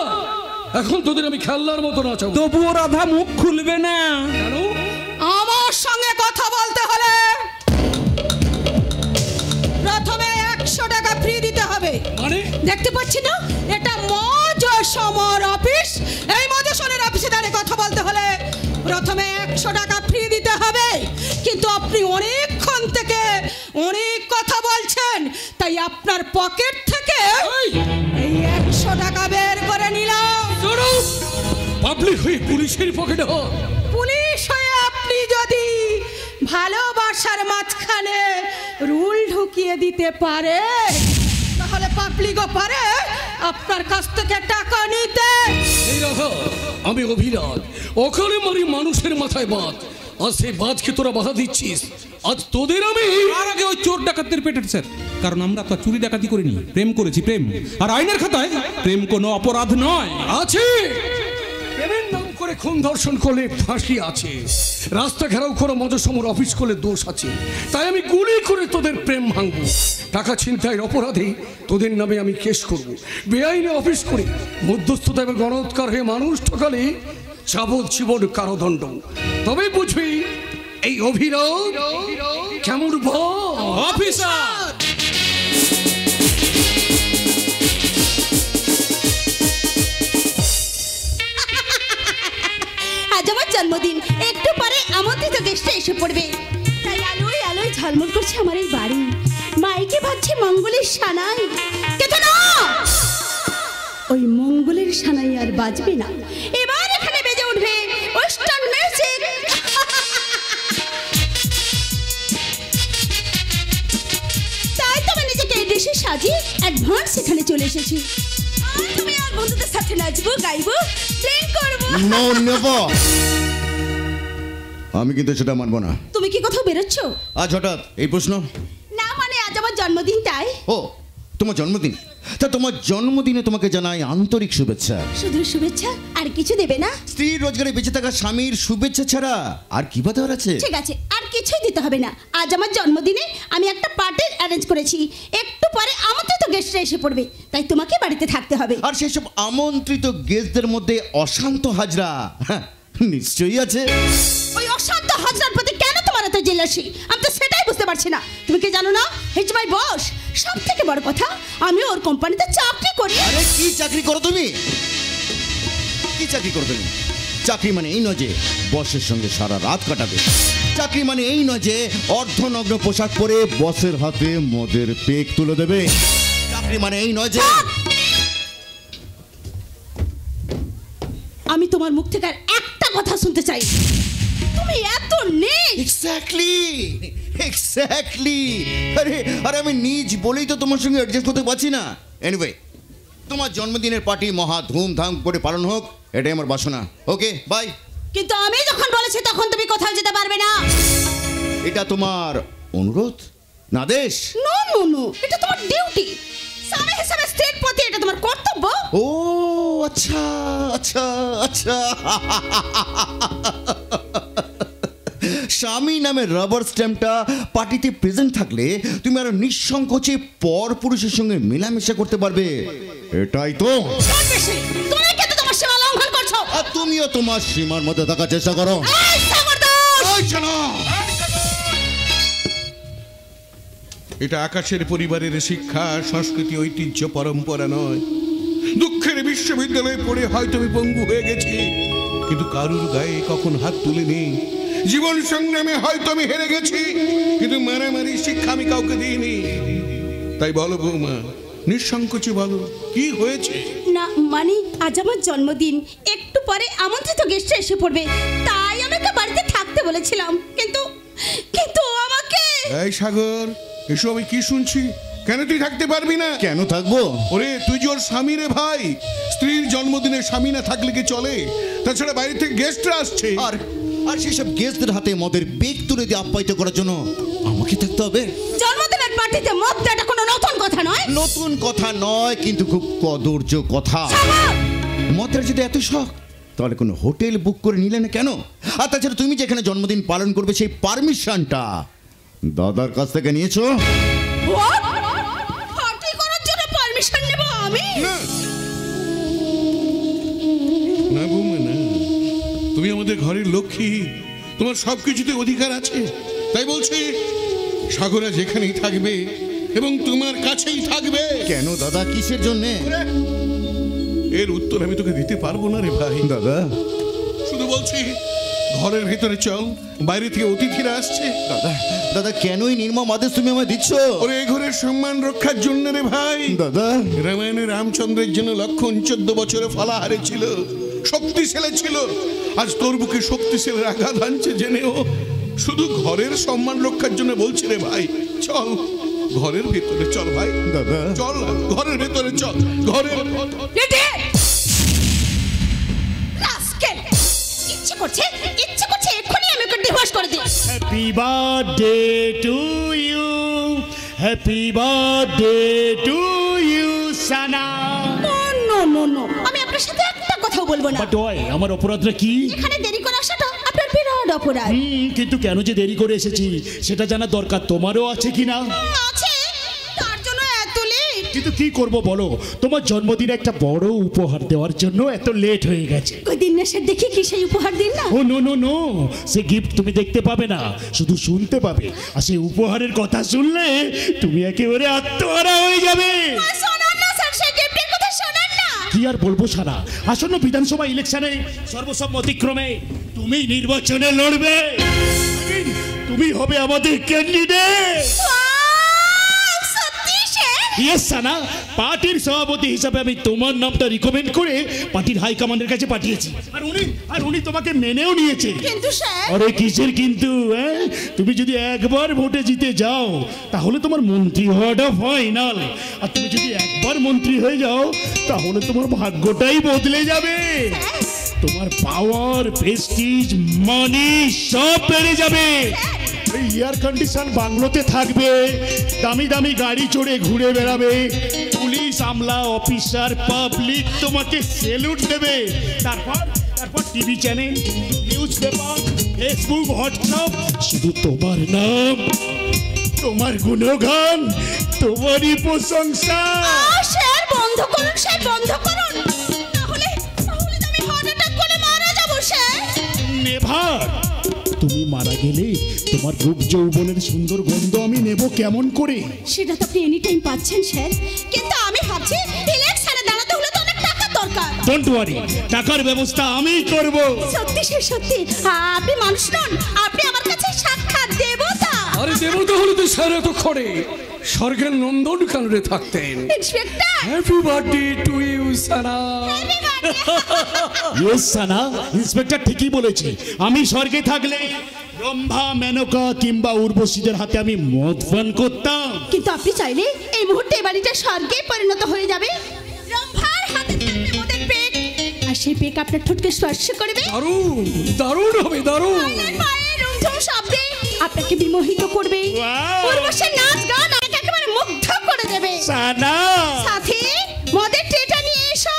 এখন তোদের আমি খেলনার মতো নাচাবো। তবুও রাধা মুখ খুলবে না কেন? আমার সঙ্গে কথা বলতে হলে প্রথমে 100 টাকা ফ্রি দিতে হবে। মানে? দেখতে পাচ্ছি না এটা মজসমর অফিস। এই মজসমর অফিসে দাঁড়িয়ে কথা বলতে হলে প্রথমে 100 টাকা ফ্রি দিতে হবে। কিন্তু আপনি অনেকক্ষণ থেকে অনেক কথা বলছেন, তাই আপনার পকেট থেকে এই 100 টাকা বের করে নিলাম। পাবলিক হয়ে পুলিশের পকেটে হোক। পুলিশ হয়ে আপনি যদি ভালোবাসার মাঝখানে রুল ঢুকিয়ে দিতে পারে, তাহলে পাবলিকও পারে আপনার কাছ থেকে টাকা নিতে। এই রাধা, আমি অভিরাজ, ওখানে মারি মানুষের মাথায় বাদ, আর সেই বাজকে তোরা বাধা দিচ্ছিস। আজ তোদের আমি আর আগে ওই চোর ডাকাতদের পেটের স্যার, কারণ আমরা তো চুরি ডাকাতি করিনি, প্রেম করেছি প্রেম। আর আইনের খাতায় প্রেম কোনো অপরাধ নয়। আছে, প্রেমের নাম করে খুন ধর্ষণ করলে ফাঁসি আছে, রাস্তা ঘেরাও করে মজসমর অফিস করলে দোষ আছে। তাই আমি গুলি করে তোদের প্রেম ভাঙবো। টাকা ছিনতাইয়ের অপরাধে তোদের নামে আমি কেস করব। বেআইনে অফিস করে মধ্যস্থতা এবং গণৎকার হয়ে মানুষ ঠকালে যাবজ্জীবন কারাদণ্ড। তবে বুঝবি এই অভিরাজ কেমন অফিসার। আজ আমার জন্মদিন, একটু পরে আমন্ত্রিত গেস্ট এসে পড়বে, তাই আলোয় আলোয় ঝলমল করছে আমার এই বাড়ি। মাইকে বাজছে মঙ্গলের সানাই, কিন্তু না, ওই মঙ্গলের সানাই আর বাজবে না। এবার এখানে বেজে উঠবে ওয়েস্টার্ন মিউজিক। বেশি সাজিয়ে অ্যাডভান্স এখানে চলে এসেছি। তুমি আর বন্ধুদের সাথে নাচবো, গাইবো, ড্রিঙ্ক করবো। নো নেভার, আমি কিন্তু সেটা মানবো না। তুমি কি কোথাও বেরোচ্ছ? আজ হঠাৎ এই প্রশ্ন? না মানে আজ আমার জন্মদিন, তাই। ও তোমার জন্মদিন? তা তোমার জন্মদিনে তোমাকে জানাই আন্তরিক শুভেচ্ছা। শুধু শুভেচ্ছা, আর কিছু দেবে না? স্ত্রীর রোজগারে বেঁচে থাকা স্বামীর শুভেচ্ছা ছাড়া আর কি বা দেওয়ার আছে? ঠিক আছে, আর কিছুই দিতে হবে না। আজ আমার জন্মদিনে আমি একটা পার্টি অ্যারেঞ্জ করেছি। একটু পরে আমন্ত্রিত গেস্টরা এসে পড়বে, তাই তোমাকে বাড়িতে থাকতে হবে। আর সেসব আমন্ত্রিত গেস্টদের মধ্যে অশান্ত হাজরা নিশ্চয়ই আছে। ওই অশান্ত হাজরার প্রতি কেন তোমার এত জেলাসি? আমি তো সেটাই বুঝতে পারছি না। তুমি কি জানো না, হিজ মাই বস। সব থেকে বড় কথা, আমি ওর কোম্পানিতে চাকরি করি। আরে কি চাকরি করো তুমি? কি চাকরি করো তুমি? চাকরি মানে এই নয় যে বসের সঙ্গে সারা রাত কাটাবে। চাকরি মানে এই নয় যে অর্ধনগ্ন পোশাক পরে বসের হাতে মদের পেক তুলে দেবে। চাকরি মানে এই নয় যে আমি তোমার মুখ থেকে আর একটা কথা শুনতে চাই। তুমি এত নেই। এক্স্যাক্টলি। আরে আমি নিজ বলেই তো তোমার সঙ্গে অ্যাডজাস্ট করতে পারছি না। এনিওয়ে, তোমার জন্মদিনের পার্টি মহা ধুমধাম করে পালন হোক, এটাই আমার বাসনা। Okay bye. কিন্তু আমি যখন বলেছি তখন তুমি কোথাও যেতে পারবে না। এটা তোমার অনুরোধ না আদেশ? নো নো নো, এটা তোমার ডিউটি। স্বামী হিসেবে স্ত্রীর প্রতি এটা তোমার কর্তব্য। ও আচ্ছা আচ্ছা আচ্ছা। স্বামী নামে রাবার স্ট্যাম্পটা পার্টিতে প্রেজেন্ট থাকলে তুমি আরো নিঃসংকোচে পর পুরুষের সঙ্গে মেলামেশা করতে পারবে, এটাই তো। তুমি কিন্তু তোমার সীমা লঙ্ঘন করছো। আর তুমিও তোমার সীমার মধ্যে থাকার চেষ্টা করো। এটা আকাশের পরিবারের শিক্ষা, সংস্কৃতি, ঐতিহ্য, পরম্পরা নয়। দুঃখের বিশ্ববিদ্যালয়ে পড়ে হয়তো আমি পঙ্গু হয়ে গেছি, কিন্তু কারুর গায়ে কখন হাত তুলে নেই। জীবন সংগ্রামে হয়তো আমি হেরে গেছি, কিন্তু মারামারি শিক্ষা আমি কাউকে দিইনি। তাই বলো বৌমা, নিঃসংকোচে বলো কি হয়েছে। না মানে আজ আমার জন্মদিন, একটু পরে আমন্ত্রিত গেস্টরা এসে পড়বে, তাই আমাকে বাড়িতে থাকতে বলেছিলাম। কিন্তু কিন্তু আমাকে। এই সাগর, এসব আমি কি শুনছি? কেন তুই থাকতে পারবি না? কেন থাকবো? ওরে তুই যে ওর স্বামী রে ভাই। স্ত্রীর জন্মদিনে স্বামী না থাকলে কি চলে? তাছাড়া বাইরে থেকে গেস্টরা আসছে। আর সেসব গেস্টদের হাতে মদের বেগ তুলে দিয়ে আপ্যায়িত করার জন্য আমাকে থাকতে হবে? জন্মদিনের পার্টিতে মদ দেওয়াটা কোনো নতুন কথা নয়। নতুন কথা নয়, কিন্তু খুব কদর্য কথা। মদের যদি এত শখ, তাহলে কোনো হোটেল বুক করে নিলে না কেন? আর তাছাড়া তুমি যেখানে জন্মদিন পালন করবে সেই পারমিশনটা দাদার কাছ থেকে নিয়েছো? পার্টি করার জন্য পারমিশন নেব আমি? না বৌমা না, তুমি আমাদের ঘরের লক্ষ্মী, তোমার সবকিছুতে অধিকার আছে। তাই বলছি সাগরা যেখানেই থাকবে এবং তোমার কাছেই থাকবে। কেন দাদা, কিসের জন্যে? এর উত্তর আমি তোকে দিতে পারবো না রে ভাই। দাদা শুধু বলছি ঘরের ভেতরে চল, বাইরে থেকে অতিথিরা আসছে। দাদা দাদা কেনই নির্মম আদেশ তুমি আমায় দিচ্ছ? ওরে এই ঘরের সম্মান রক্ষার জন্য রে ভাই। দাদা রামায়ণে রামচন্দ্রের জন্য লক্ষণ 14 বছরে ফলাহারে ছিল, শক্তিশালী ছিল। আজ তোর বুকে শক্তিশালী আঘাত আনছে জেনেও শুধু ঘরের সম্মান রক্ষার জন্য বলছি রে ভাই। চল ঘরের ভেতরে চল ভাই। দাদা চল ঘরের ভেতরে চল। ঘরের ইচ্ছে করছে এক্ষুনি আমি ওকে ডিভোর্স করে দিই। Happy birthday to you, happy birthday to you Sana. No no no, আমি আপনার সাথে একটা কথাও বলবো না। But why? আমার অপরাধটা কি? এখানে দেরি করে আসাটা আপনার বিরাট অপরাধ। কিন্তু কেন যে দেরি করে এসেছি সেটা জানা দরকার তোমারও আছে কি না? আছে, তার জন্য এত লেট। কিন্তু কি করব বলো, তোমার জন্মদিনে একটা বড় উপহার দেওয়ার জন্য এত লেট হয়ে গেছে। ওই দিন এসে দেখি কি সেই উপহার দিন না। ও নো নো নো, সে গিফট তুমি দেখতে পাবে না, শুধু শুনতে পাবে। আর সেই উপহারের কথা শুনলে তুমি একেবারে আত্মহারা হয়ে যাবে। কি আর বলবো সারা, আসন্ন বিধানসভা ইলেকশনে সর্বসম্মতিক্রমে তুমি নির্বাচনে লড়বে, তুমি হবে আমাদের ক্যান্ডিডেট। সত্যি স্যার? ইয়েস সানা, পার্টির সভাপতি হিসাবে আমি তোমার নামটা রিকমেন্ড করে পার্টির হাই কমান্ডের কাছে পাঠিয়েছি, আর উনি তোমাকে মেনেও নিয়েছে। কিন্তু স্যার, আরে কিসের কিন্তু? তুমি যদি একবার ভোটে জিতে যাও তাহলে তোমার মন্ত্রী হওয়াটা ফাইনাল, আর তুমি যদি একবার মন্ত্রী হয়ে যাও তাহলে তোমার ভাগ্যটাই বদলে যাবে। তোমার পাওয়ার, প্রেস্টিজ, মানি সব বেড়ে যাবে। এয়ার কন্ডিশন বাংলোতে থাকবে, দামি দামি গাড়ি চড়ে ঘুরে বেড়াবে, পুলিশ, আমলা, অফিসার, পাবলিক তোমাকে সেলুট দেবে। তারপর TV channel, news paper, Facebook, WhatsApp, শুধু তোমার নাম, তোমার গুণগান, তোমারই প্রশংসা। স্যার বন্ধ করুন, স্যার বন্ধ করুন, তাহলে আমি হার্ট অ্যাটাক করে মারা যাব স্যার। নেভার। তুমি মারা গেলে তোমার রূপ যৌবনের সুন্দর গন্ধ আমি নেব কেমন করে? সেটা তো আপনি এনি টাইম পাচ্ছেন স্যার, কিন্তু আমি ভাবছি ইলেকশনে দাঁড়াতে হলে তো অনেক টাকা দরকার। ডোন্ট ওয়ারি, টাকার ব্যবস্থা আমি করব। সত্যি স্যার সত্যি, আপনি মানুষ নন, আপনি আমার কাছে সাক্ষাৎ দেবতা। আরে দেবতা হলে তো স্যার এতক্ষণে স্বর্গের নন্দন কাননে থাকতেন। Inspector, happy birthday to you Sana. Yes Sana, inspector ঠিকই বলেছে। আমি স্বর্গে থাকলে রম্ভা, মেনকা কিংবা উর্বশীদের হাতে আমি মদ পান করতাম। কিন্তু আপনি চাইলে এই মুহূর্তে বাড়িটা স্বর্গে পরিণত হয়ে যাবে। রম্ভার হাতে থাকবে মদের পেক, আর সেই পেক আপনার ঠোঁটকে স্পর্শ করবে। দারুণ দারুণ হবে, দারুণ। পায়ের রুমঝুম শব্দে আপনাকে বিমোহিত করবে। উর্বশীর নাচ গান আমাকে একেবারে মুগ্ধ করে দেবে। সানা, সাথে মদের ট্রেটা নিয়ে এসো।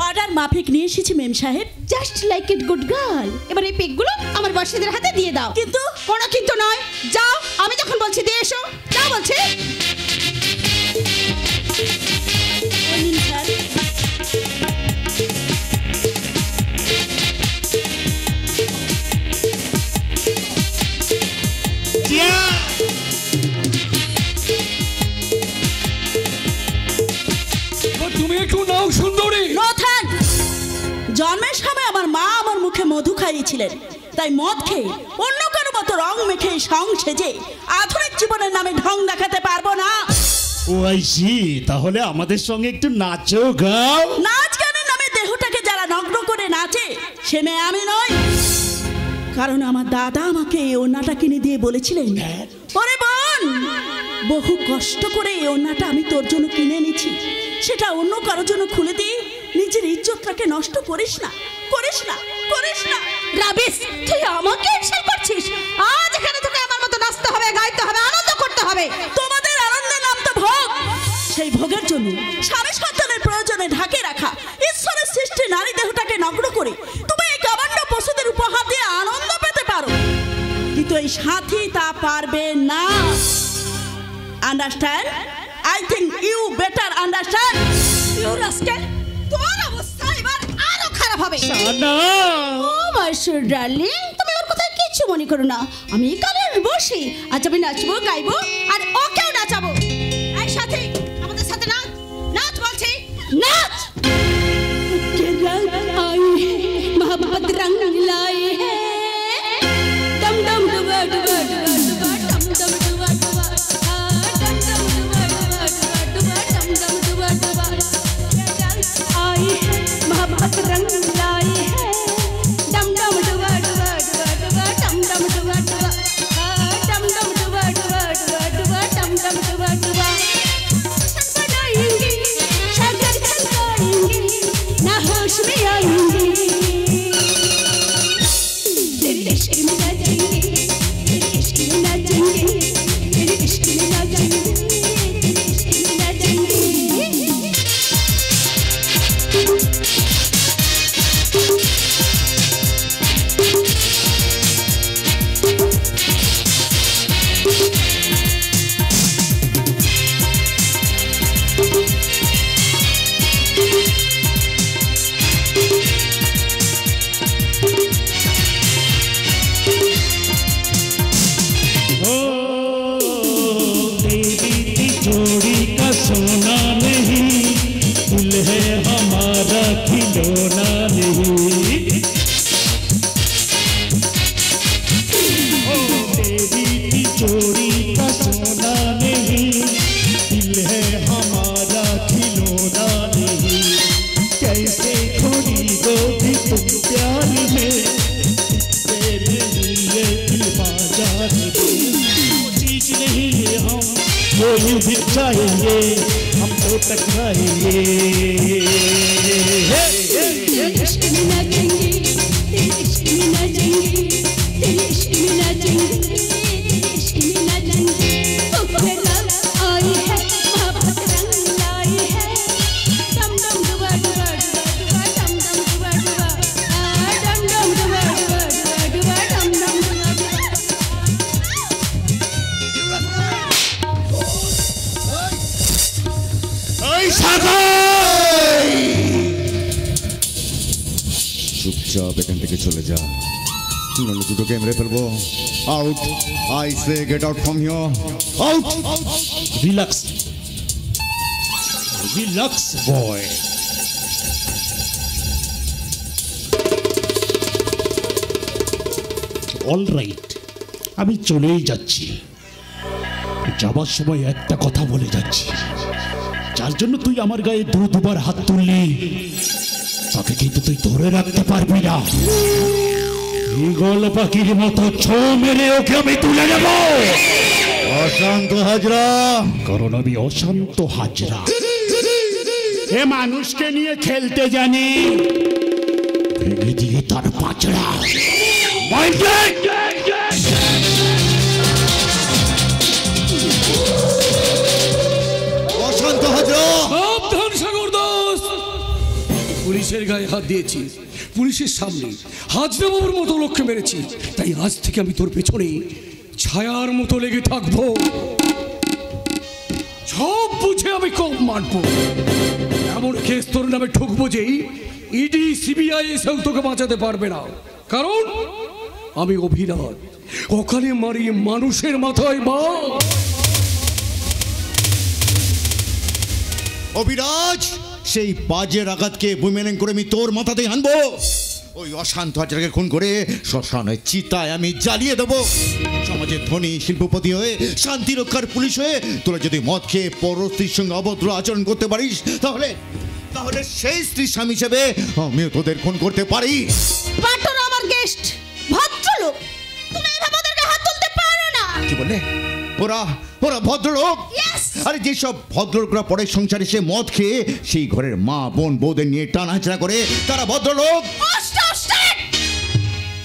অর্ডার মাফিক নিয়ে এসেছি মেম সাহেব। Just like it good girl. এবার এই পেকগুলো আমার বসীদের হাতে দিয়ে দাও। কিন্তু কোনো কিন্তু নয়, যাও, আমি যখন বলছি দিয়ে এসো, যাও বলছি। তুমি একটু নাও সুন্দরী। জন্মের সময় আমার মা আমার মুখে মধু খাইয়েছিলেন, তাই মদ খেয়ে অন্য কারো মতো রং মেখে সং সেজে আধুনিক জীবনের নামে ঢং দেখাতে পারবো না। ও আই সি, তাহলে আমাদের সঙ্গে একটু নাচো, গাও। নাচ গানের নামে দেহটাকে যারা নগ্ন করে নাচে সে মেয়ে আমি নই। কারণ আমার দাদা আমাকে এই ওড়নাটা কিনে দিয়ে বলেছিলেন, ওরে বোন, বহু কষ্ট করে এই ওড়নাটা আমি তোর জন্য কিনে এনেছি, সেটা অন্য কারোর জন্য খুলে দিয়ে নিজের ইজ্জতটাকে নষ্ট করিস না, করিস না, করিস না। রাবিস, তুই আমাকে ইনসাল্ট করছিস? আজ এখানে তোকে আমার মতো নাচতে হবে, গাইতে হবে, আনন্দ করতে হবে। তোমাদের আনন্দের নাম তো ভোগ। সেই ভোগের জন্য স্বামী সন্তানের প্রয়োজনে ঢাকে রাখা ঈশ্বরের সৃষ্টি নারী দেহটাকে নগ্ন করে তুমি এই কামান্ড পশুদের উপহার দিয়ে আনন্দ পেতে পারো, কিন্তু এই সাথী তা পারবে না। Understand? I think you better understand. You rascal, তোর অবস্থা এবার আরো খারাপ হবে। সানা, ও মাই সুইট ডার্লিং, তুমি ওর কথা কিছু মনে করো না। আমি কালের বসি, আজ আমি নাচবো, গাইবো, আর ওকেও নাচাবো। এই সাথে আমাদের সাথে নাচ, নাচ বলছি, নাচ। के रंग आए हैं, मोहब्बत रंग लाए हैं, डम डम डुबा डुबा डुबा डुबा, डम डम डुबा डुबा, डम डम डुबा डुबा डुबा, डम डम डुबा डुबा। आए हैं, मोहब्बत रंग लाए हैं, डम डम डुबा डुबा डुबा डुबा, डम डम डुबा डुबा, डम डम डुबा डुबा डुबा डुबा, डम डम डुबा डुबा। बनाएंगे, सागर छलकाएंगे, ना होश में आएंगे, तेरे इश्क में नाचेंगे, तेरे इश्क में नाचेंगे, तेरे इश्क में नाचेंगे, तेरे इश्क में नाचेंगे। जोड़ी का सोना नहीं, दिल है हमारा खिलौना नहीं। ओ तेरी जोड़ी बीच नहीं ये हम जो यूं भी चाहेंगे हम तो टकराएंगे तेरे इश्क में नाचेंगे तेरे इश्क में नाचेंगे तेरे इश्क में नाचेंगे तेरे इश्क में नाचेंगे ऊपर रंग आई है मोहब्बत रंग लाई है डम डम डुबा डुबा डुबा डम डम डुबा डुबा डम डम डुबा डुबा डुबा डम डम डुबा চুপচাপ এখান থেকে চলে যা, নইলে দুটোকে মেরে ফেলবো। Out, I say get out from here, out. Relax relax boy. Alright, আমি চলেই যাচ্ছি। যাবার সময় একটা কথা বলে যাচ্ছি, যার জন্য তুই আমার গায়ে দুবার হাত তুললি তাকে কিন্তু তুই ধরে রাখতে পারবি না। ঈগল পাখির মতো ছো মেরে ওকে আমি তুলে নেব। অশান্ত হাজরা, কারণ আমি অশান্ত হাজরা। এ মানুষকে নিয়ে খেলতে জানি, ভেঙে দিয়ে তার পাঁচড়া। অশান্ত হাজরা, সাবধান সাগর দাস। পুলিশের গায়ে হাত দিয়েছি, পুলিশের সামনে হাজরা বাবুর মতো লক্ষ্যে মেরেছি, তাই আজ থেকে আমি তোর পেছনে ছায়ার মতো লেগে থাকবো। সব বুঝে আমি কম মারবো, এমন কেস তোর নামে ঠুকবো যে ইডি সিবিআই এসেও তোকে বাঁচাতে পারবে না। কারণ আমি অভিরাজ, ওখানে মারি মানুষের মাথায় বা। অভিরাজ, সেই বাজের আঘাতকে বুমেরেং করে আমি তোর মাথাতেই আনবো। ওই অশান্ত হাজরাকে খুন করে শ্মশানের চিতায় আমি জ্বালিয়ে দেবো। সমাজের ধনী শিল্পপতি হয়ে, শান্তি রক্ষার পুলিশ হয়ে তোরা যদি মদ খেয়ে পরস্ত্রীর সঙ্গে অভদ্র আচরণ করতে পারিস, তাহলে তাহলে সেই স্ত্রী স্বামী হিসেবে আমিও তোদের খুন করতে পারি। পাটর আমার গেস্ট, ভদ্রলোক, তুমি এভাবে ওদেরকে হাত তুলতে পারো না। কি বললে? ওরা ওরা ভদ্রলোক? আরে যেসব ভদ্রলোকরা পরে সংসারে সে মদ খেয়ে সেই ঘরের মা বোন বউদের নিয়ে টানাহাচড়া করে, তারা ভদ্রলোক?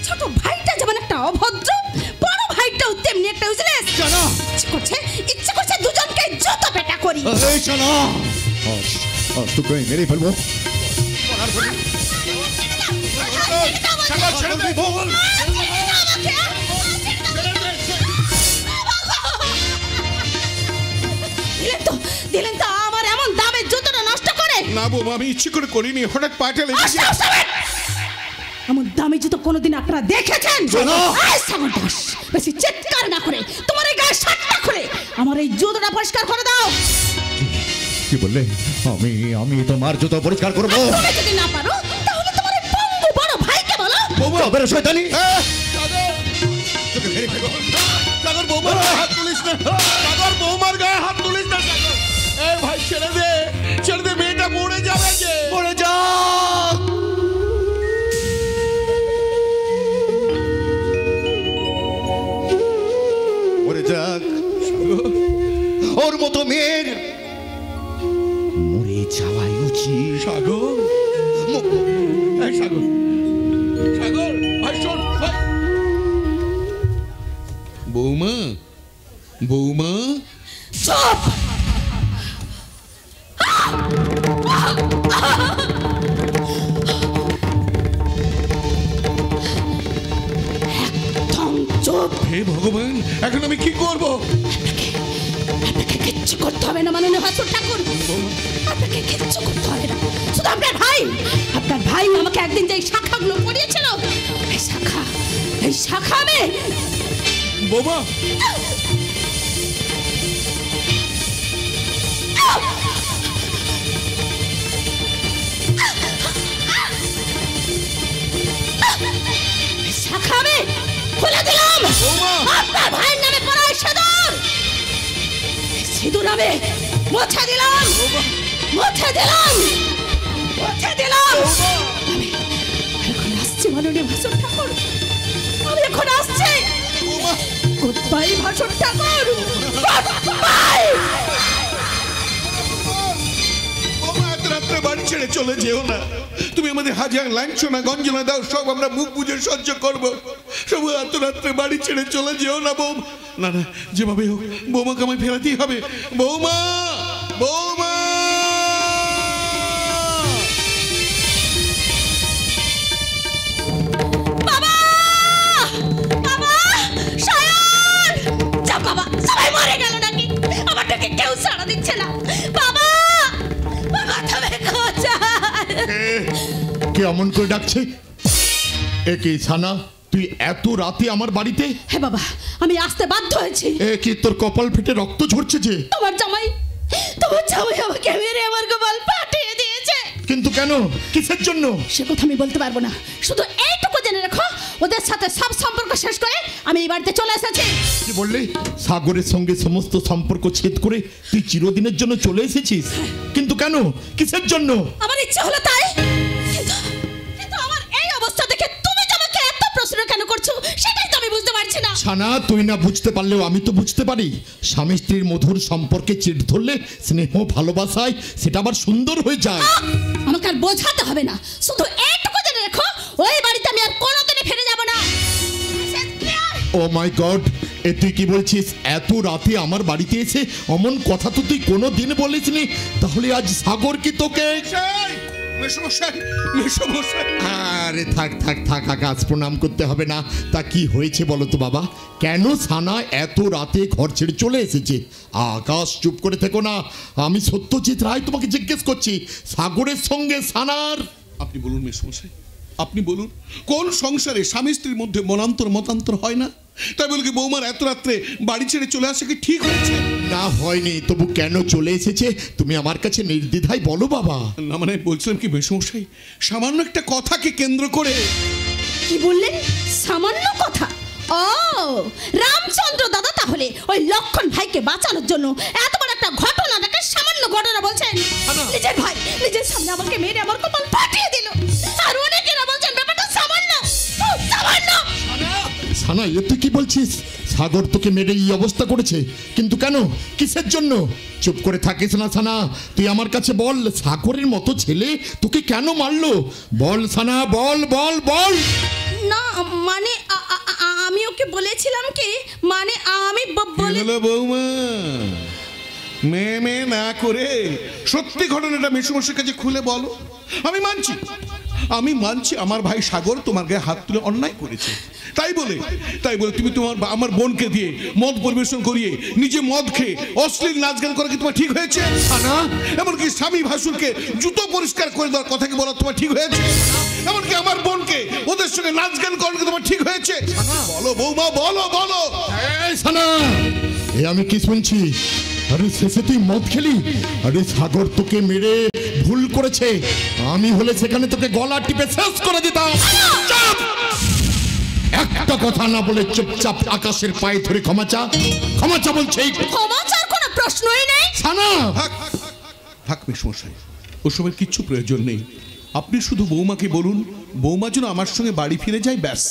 ছোট ভাইটা যেমন একটা অভদ্র, বড় ভাইটাও তেমনি একটা ইউজলেস। জানো, ইচ্ছে করছে দুজনকে জুতো পেটা করি। এই শোনো, তোকে মেরে ফেলবো। দিলেন তো আমার এমন দামের জুতোটা নষ্ট করে। না বৌমা, আমি ইচ্ছে করে করিনি, হঠাৎ পাটা লেগেছে। এমন দামি জুতো কোনোদিন আপনারা দেখেছেন? বেশি চিৎকার না করে তোমার এই গায়ে শার্ট না খুলে আমার এই জুতোটা পরিষ্কার করে দাও। কি বললে? আমি আমি তোমার জুতো পরিষ্কার করবো? তুমি যদি না পারো তাহলে তোমার এই পঙ্গু বড় ভাইকে বলো। বৌমা বেরো শয়তানি। সাগর, বৌমার গায়ে হাত তুলিস না। সাগর, বৌমার গায়ে হাত তুলিস না। সাগর, এ ভাই ছেড়ে দে, ছেড়ে দে, মেয়েটা মরে যাবে। যে মরে যা। মরে যাক, ওর মতো মেয়ের মরে যাওয়াই উচিত। সাগর, সাগর, সাগর, ভাই শোন, ভাই। বৌমা, বৌমা, চুপ। একদম চুপ। হে ভগবান, এখন আমি কি করব? আপনাকে কিচ্ছু করতে হবে না মাননীয় ভাসুর ঠাকুর, আপনাকে কিচ্ছু করতে হবে না। শুধু আপনার ভাই আমাকে একদিন যে শাখাগুলো পড়িয়েছিল, এই শাখা আমি। বৌমা, শাখা আমি খুলে দিলাম। আপনার ভাইয়ের নামে পড়া সিঁদুর, সিঁদুর আমি মুছে দিলাম, মুছে দিলাম, মুছে দিলাম। আমি এখন আসছি মাননীয় ভাসুর ঠাকুর, আমি এখন আসছি। গুড বাই ভাসুর ঠাকুর। এত রাত্রে বাড়ি ছেড়ে চলে যেও না। তুমি আমাদের হাজার লাঞ্ছনা গঞ্জনা দাও, সব আমরা মুখ বুঝে সহ্য করবো। সব এত রাত্রে বাড়ি ছেড়ে চলে যেও না বৌ। না না, যেভাবে হোক বৌমাকে আমায় ফেরাতেই হবে। বৌমা, বৌমা। সবাই মরে গেল নাকি? আমার ডাকে কেউ সাড়া দিচ্ছে না। বাবা, বাবা তুমি কোথায়? কে অমন করে ডাকছে? এ কি ছানা, তুই এত রাতে আমার বাড়িতে? হ্যাঁ বাবা, আমি আসতে বাধ্য হয়েছি। এ কি তোর কপাল ফেটে রক্ত ঝরছে যে? তোমার জামাই আমাকে মেরে আমার কপাল ফাটিয়ে দিয়েছে। কিন্তু কেন, কিসের জন্য? সে কথা আমি বলতে পারবো না। শুধু এইটুকু জেনে রাখো, ওদের সাথে সব সম্পর্ক শেষ করে আমি এই বাড়িতে চলে এসেছি। কি বললি? সাগরের সঙ্গে সমস্ত সম্পর্ক ছেদ করে তুই চিরদিনের জন্য চলে এসেছিস? কিন্তু কেন, কিসের জন্য? আমার ইচ্ছা হলো তাই। কিন্তু আমার এই অবস্থা দেখে তুমি আমাকে এত প্রশ্ন কেন করছো সেটাই তো আমি বুঝতে পারছি না। ছানা, তুই না বুঝতে পারলেও আমি তো বুঝতে পারি। স্বামী স্ত্রীর মধুর সম্পর্কে চিট ধরলে স্নেহ ভালোবাসায় সেটা আবার সুন্দর হয়ে যায়। আমাকে আর বোঝাতে হবে না, শুধু এইটুকু জেনে রাখো, ওই বাড়িতে আমি আর কোনোদিনই ফিরে যাব না। ও মাই গড, এ তুই কি বলছিস? এত রাতে আমার বাড়িতে এসে অমন কথা তো তুই কোনো দিন বলিসনি। তাহলে আজ সাগর কি তোকে? আরে থাক থাক থাক, আকাশ প্রণাম করতে হবে না। তা কি হয়েছে বলো তো বাবা? কেন সানা এত রাতে ঘর ছেড়ে চলে এসেছে? আকাশ চুপ করে থেকো না, আমি সত্যজিৎ রায় তোমাকে জিজ্ঞেস করছি। সাগরের সঙ্গে সানার? আপনি বলুন মেসমশাই, আপনি বলুন, কোন সংসারে স্বামী স্ত্রীর মধ্যে মতান্তর হয় না? তাই বলে কি বৌমার এত রাত্রে বাড়ি ছেড়ে চলে আসা কি ঠিক হয়েছে? না, হয়নি। তবু কেন চলে এসেছে তুমি আমার কাছে নির্দ্বিধায় বলো বাবা। না মানে বলছিলাম কি মেসমশাই, সামান্য একটা কথাকে কেন্দ্র করে। কি বললেন? সামান্য কথা? ও রামচন্দ্র দাদা তাহলে ওই লক্ষণ ভাইকে বাঁচানোর জন্য এত বড় একটা ঘটনাটাকে সামান্য ঘটনা বলছেন? নিজের ভাই নিজের সামনে আমাকে মেরে আমার কপাল ফাটিয়ে দিল, আর অনেকেরা বলছেন ব্যাপারটা সামান্য। সামান্য? সানা, এ তুই কি বলছিস? সাগর তোকে মেরে এই অবস্থা করেছে, কিন্তু কেন, কিসের জন্য? চুপ করে থাকিস না সানা, তুই আমার কাছে বল, সাগরের মতো ছেলে তোকে কেন মারলো? বল সানা, বল বল বল। না মানে আমি ওকে বলেছিলাম কি, মানে আমি বলে বৌমা মেয়ে না করে সত্যি ঘটনাটা মেসমশাইয়ের কাছে খুলে বলো। আমি মানছি আমার ভাই সাগর তোমার গায়ে হাত তুলে অন্যায় করেছে। তাই বলে তুমি আমার বোনকে দিয়ে মদ পরিবেশন করিয়ে নিজে মদ খেয়ে অশ্লীল নাচ গান করা কি তোমার ঠিক হয়েছে? এমনকি স্বামী ভাসুরকে জুতো পরিষ্কার করে দেওয়ার কথা কি বলা তোমার ঠিক হয়েছে? এমনকি আমার বোনকে ওদের সঙ্গে নাচ গান করা কি তোমার ঠিক হয়েছে? বলো বৌমা, বলো বলো। আমি কি শুনছি? আরে শেষে তুই মদ খেলি? আরে সাগর তোকে মেরে ভুল করেছে, আমি হলে সেখানে তোকে গলা টিপে শেষ করে দিতাম। একটা কথা না বলে চুপচাপ আকাশের পায়ে ধরে ক্ষমা চা বলছে। ক্ষমা চার কোনো প্রশ্নই নেই। সানা থাক মেসমশাই, ওসবের কিচ্ছু প্রয়োজন নেই। আপনি শুধু বৌমাকে বলুন, বৌমা যেন আমার সঙ্গে বাড়ি ফিরে যায়, ব্যাস।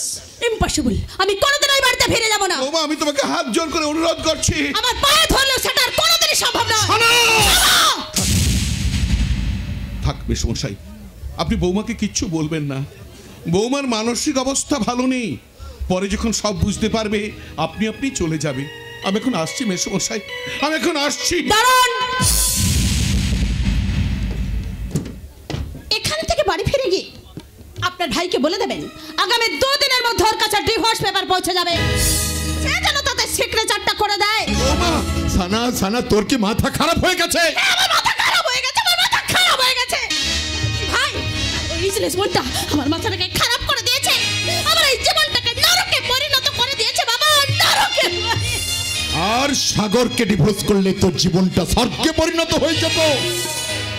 ইম্পসিবল, আমি কোনোদিন ওই বাড়িতে ফিরে যাব না। বৌমা, আমি তোমাকে হাত জোর করে অনুরোধ করছি। আমার পায়ে ধরলেও সেটা আর কোনোদিনই সম্ভব নয়। থাক মেসমশাই, আপনি বৌমাকে কিচ্ছু বলবেন না। বৌমার মানসিক অবস্থা ভালো নেই, পরে যখন সব বুঝতে পারবে আপনি চলে যাবে। আমি এখন আসছি মেসমশাই, আমি এখন আসছি। দাঁড়ান, এখান থেকে বাড়ি ফিরে গিয়ে আপনার ভাইকে বলে দেবেন আগামী 2 দিনের মধ্যে ওর কাছে ডিভোর্স পেপার পৌঁছে যাবে, সে যেন তাতে সিগনেচারটা করে দেয়। সানা তোর কি মাথা খারাপ হয়ে গেছে? আমার মাথা খারাপ হয়ে গেছে, আমার মাথা খারাপ হয়ে গেছে ভাই। ওই ইজলিস বোনটা আমার মাথাটাকে খারাপ করে দিয়েছে, আমার এই জীবনটাকে নরকে পরিণত করে দিয়েছে বাবা, নরকে। আর সাগরকে ডিভোর্স করলে তোর জীবনটা স্বর্গে পরিণত হয়ে যেত।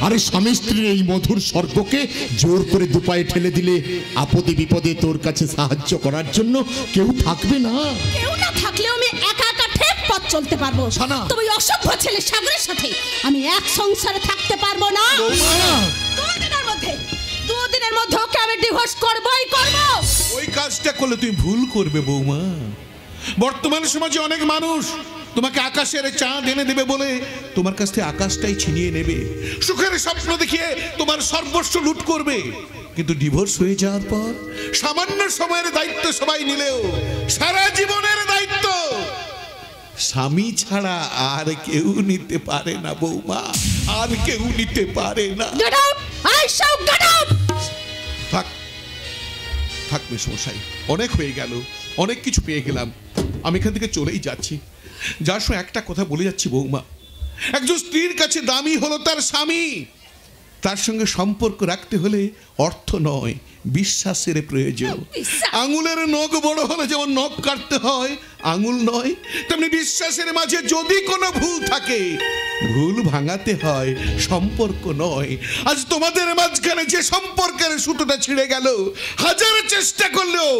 আরে স্বামী স্ত্রীর এই মধুর স্বর্গকে জোর করে দুপায়ে ঠেলে দিলে আপদে বিপদে তোর কাছে সাহায্য করার জন্য কেউ থাকবে না। কেউ না থাকলেও আমি একা একা ঠিক পথ চলতে পারবো। তবে অসভ্য ছেলে সাগরের সাথে আমি এক সংসারে থাকতে পারবো না। 2 দিনের মধ্যে ওকে আমি ডিভোর্স করবই করব। ওই কাজটা করলে তুমি ভুল করবে বৌমা। বর্তমান সমাজে অনেক মানুষ তোমাকে আকাশের চাঁদ এনে দেবে বলে তোমার কাছ থেকে আকাশটাই ছিনিয়ে নেবে, সুখের স্বপ্ন দেখিয়ে তোমার সর্বস্ব লুট করবে। কিন্তু ডিভোর্স হয়ে যাওয়ার পর সামান্য সময়ের দায়িত্ব সবাই নিলেও সারা জীবনের দায়িত্ব স্বামী ছাড়া আর কেউ নিতে পারে না বৌমা, আর কেউ নিতে পারে না। থাক থাক মেশমশাই, অনেক হয়ে গেল, অনেক কিছু পেয়ে গেলাম, আমি এখান থেকে চলেই যাচ্ছি। যার সময় একটা কথা বলে যাচ্ছি বৌমা, একজন স্ত্রীর কাছে দামি হলো তার স্বামী। তার সঙ্গে সম্পর্ক রাখতে হলে অর্থ নয়, বিশ্বাসের প্রয়োজন। আঙুলের নখ বড় হলে যেমন নখ কাটতে হয়, আঙুল নয়, তেমনি বিশ্বাসের মাঝে যদি কোনো ভুল থাকে, ভুল ভাঙাতে হয়, সম্পর্ক নয়। আজ তোমাদের মাঝখানে যে সম্পর্কের সুতোটা ছিঁড়ে গেল, হাজার চেষ্টা করলেও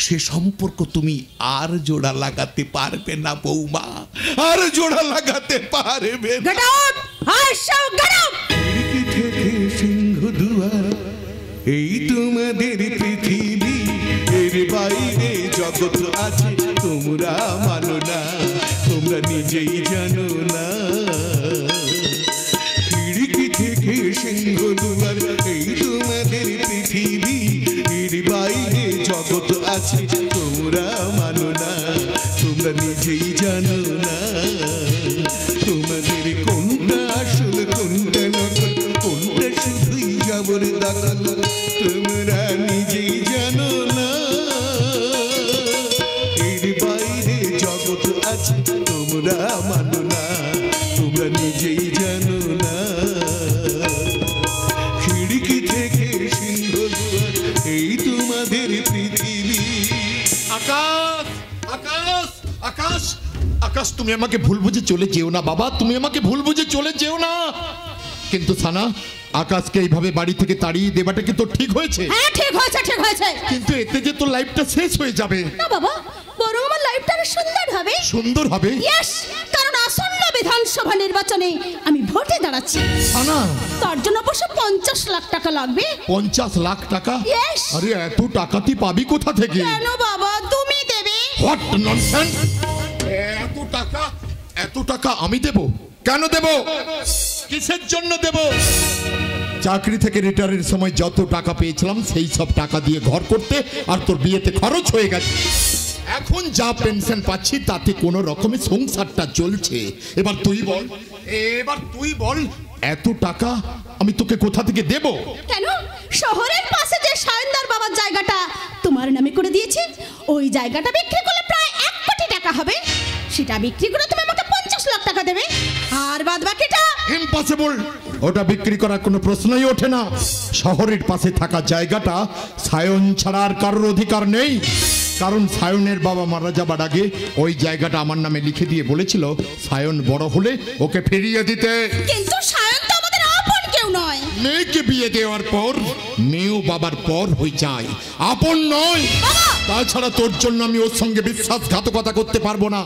সে সম্পর্ক তুমি আর জোড়া লাগাতে পারবে না বৌমা, আর জোড়া লাগাতে পারবে না। সিংহ দুয়ার এই তোমাদের পৃথিবী, এর বাইরে জগৎ আছে তোমরা মানো না, তোমরা নিজেই জানো না। খিড়কি থেকে সিংহ দুয়ার এই তোমাদের পৃথিবী, এর বাইরে জগৎ আছে তোমরা মানো না, তোমরা নিজেই জানো না। তোমাদের কোনটা আসল কোনটা নকল, কোনটা শুধুই যাবর দাগল, তোমরা নিজেই জানো না। এর বাইরে জগৎ আছে তোমরা মানো না, তোমরা নিজেই জানো না। খিড়কি থেকে সিংহ দুয়ার এই তোমাদের পৃথিবী। আকাশ আকাশ আকাশ আকাশ, তুমি আমাকে ভুল বুঝে চলে যেও না বাবা, তুমি আমাকে ভুল বুঝে চলে যেও না। কিন্তু সানা, আকাশকে এইভাবে বাড়ি থেকে তাড়িয়ে দেবাটা কি তোর ঠিক হয়েছে? হ্যাঁ ঠিক হয়েছে, ঠিক হয়েছে। কিন্তু এতে যে তোর লাইফটা শেষ হয়ে যাবে। না বাবা, বরং আমার লাইফটা আরো সুন্দর হবে। সুন্দর হবে? ইয়েস, কারণ আসন্ন বিধানসভা নির্বাচনে আমি ভোটে দাঁড়াচ্ছি। সানা, তার জন্য অবশ্য 50 লাখ টাকা লাগবে। 50 লাখ টাকা? Yes. আরে এত টাকা তুই পাবি কোথা থেকে? কেন বাবা, তুমি দেবে? What nonsense! এত টাকা আমি দেব? কেন দেব? কিসের জন্য দেব? চাকরি থেকে রিটায়ারের সময় যত টাকা পেয়েছিলাম সেই সব টাকা দিয়ে ঘর করতে আর তোর বিয়েতে খরচ হয়ে গেছে। এখন যা পেনশন পাচ্ছি তাতে কোনো রকমের সংসারটা চলছে। এবার তুই বল এত টাকা আমি তোকে কোথা থেকে দেব? কেন, শহরের পাশে যে সায়নদার বাবার জায়গাটা তোমার নামে করে দিয়েছে, ওই জায়গাটা বিক্রি করলে প্রায় 1 কোটি টাকা হবে। সেটা বিক্রি করে তুমি আমাকে 50 লাখ টাকা দেবে, আর বাদ বাকিটা ইম্পসিবল। ওটা বিক্রি করার কোনো প্রশ্নই ওঠে না। শহরের পাশে থাকা জায়গাটা সায়ন ছাড়া আর কারোর অধিকার নেই। কারণ সায়নের বাবা মারা যাবার আগে ওই জায়গাটা আমার নামে লিখে দিয়ে বলেছিল সায়ন বড় হলে ওকে ফিরিয়ে দিতে। কিন্তু সায়ন তো আমাদের আপন কেউ নয়। মেয়েকে বিয়ে দেওয়ার পর মেয়েও বাবার পর হয়ে যায়, আপন নয়। তাছাড়া তোর জন্য আমি ওর সঙ্গে বিশ্বাসঘাতকতা করতে পারবো না।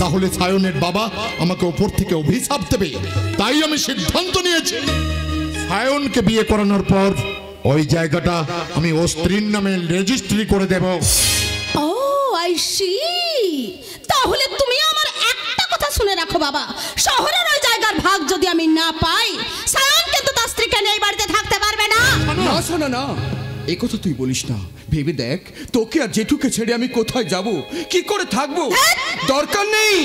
তাহলে সায়নের বাবা আমাকে ওপর থেকে অভিশাপ দেবে। তাই আমি সিদ্ধান্ত নিয়েছি সায়নকে বিয়ে করানোর পর ওই জায়গাটা আমি ওর স্ত্রীর নামে রেজিস্ট্রি করে দেব। ও আই সি। তাহলে তুমি আমার একটা কথা শুনে রাখো বাবা, শহরের ওই জায়গার ভাগ যদি আমি না পাই, সায়ন কিন্তু তার স্ত্রীকে নিয়ে এই বাড়িতে থাকতে পারবে না। না শোনা না, এই কথা তুই বলিস না। ভেবে দেখ, তোকে আর জেঠুকে ছেড়ে আমি কোথায় যাব, কি করে থাকবো? দরকার নেই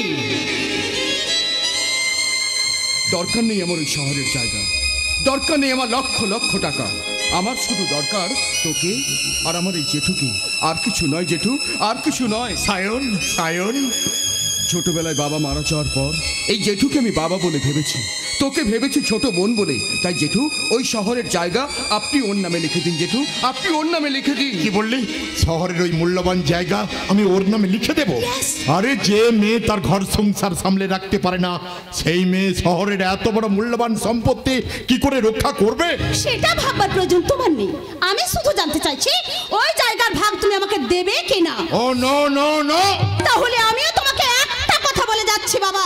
আমার ওই শহরের জায়গা, দরকার নেই আমার লক্ষ লক্ষ টাকা। আমার শুধু দরকার তোকে আর আমার এই জেঠুকে, আর কিছু নয় জেঠু, আর কিছু নয়। সায়ন ছোটবেলায় বাবা মারা যাওয়ার পর এই জেঠুকে আমি বাবা বলে ভেবেছি, তোকে ভেবেছি ছোট বোন বলে। তাই জেঠু, ওই শহরের জায়গা আপনি ওর নামে লিখে দিন জেঠু, আপনি ওর নামে লিখে দিন। কি বললি? শহরের ওই মূল্যবান জায়গা আমি ওর নামে লিখে দেব? আরে যে মেয়ে তার ঘর সংসার সামলে রাখতে পারে না, সেই মেয়ে শহরের এত বড় মূল্যবান সম্পত্তি কি করে রক্ষা করবে? সেটা ভাববার প্রয়োজন তোমার নেই। আমি শুধু জানতে চাইছি ওই জায়গার ভাগ তুমি আমাকে দেবে কিনা। ও নো নো নো। তাহলে আমিও তোমাকে একটা কথা বলে যাচ্ছি বাবা,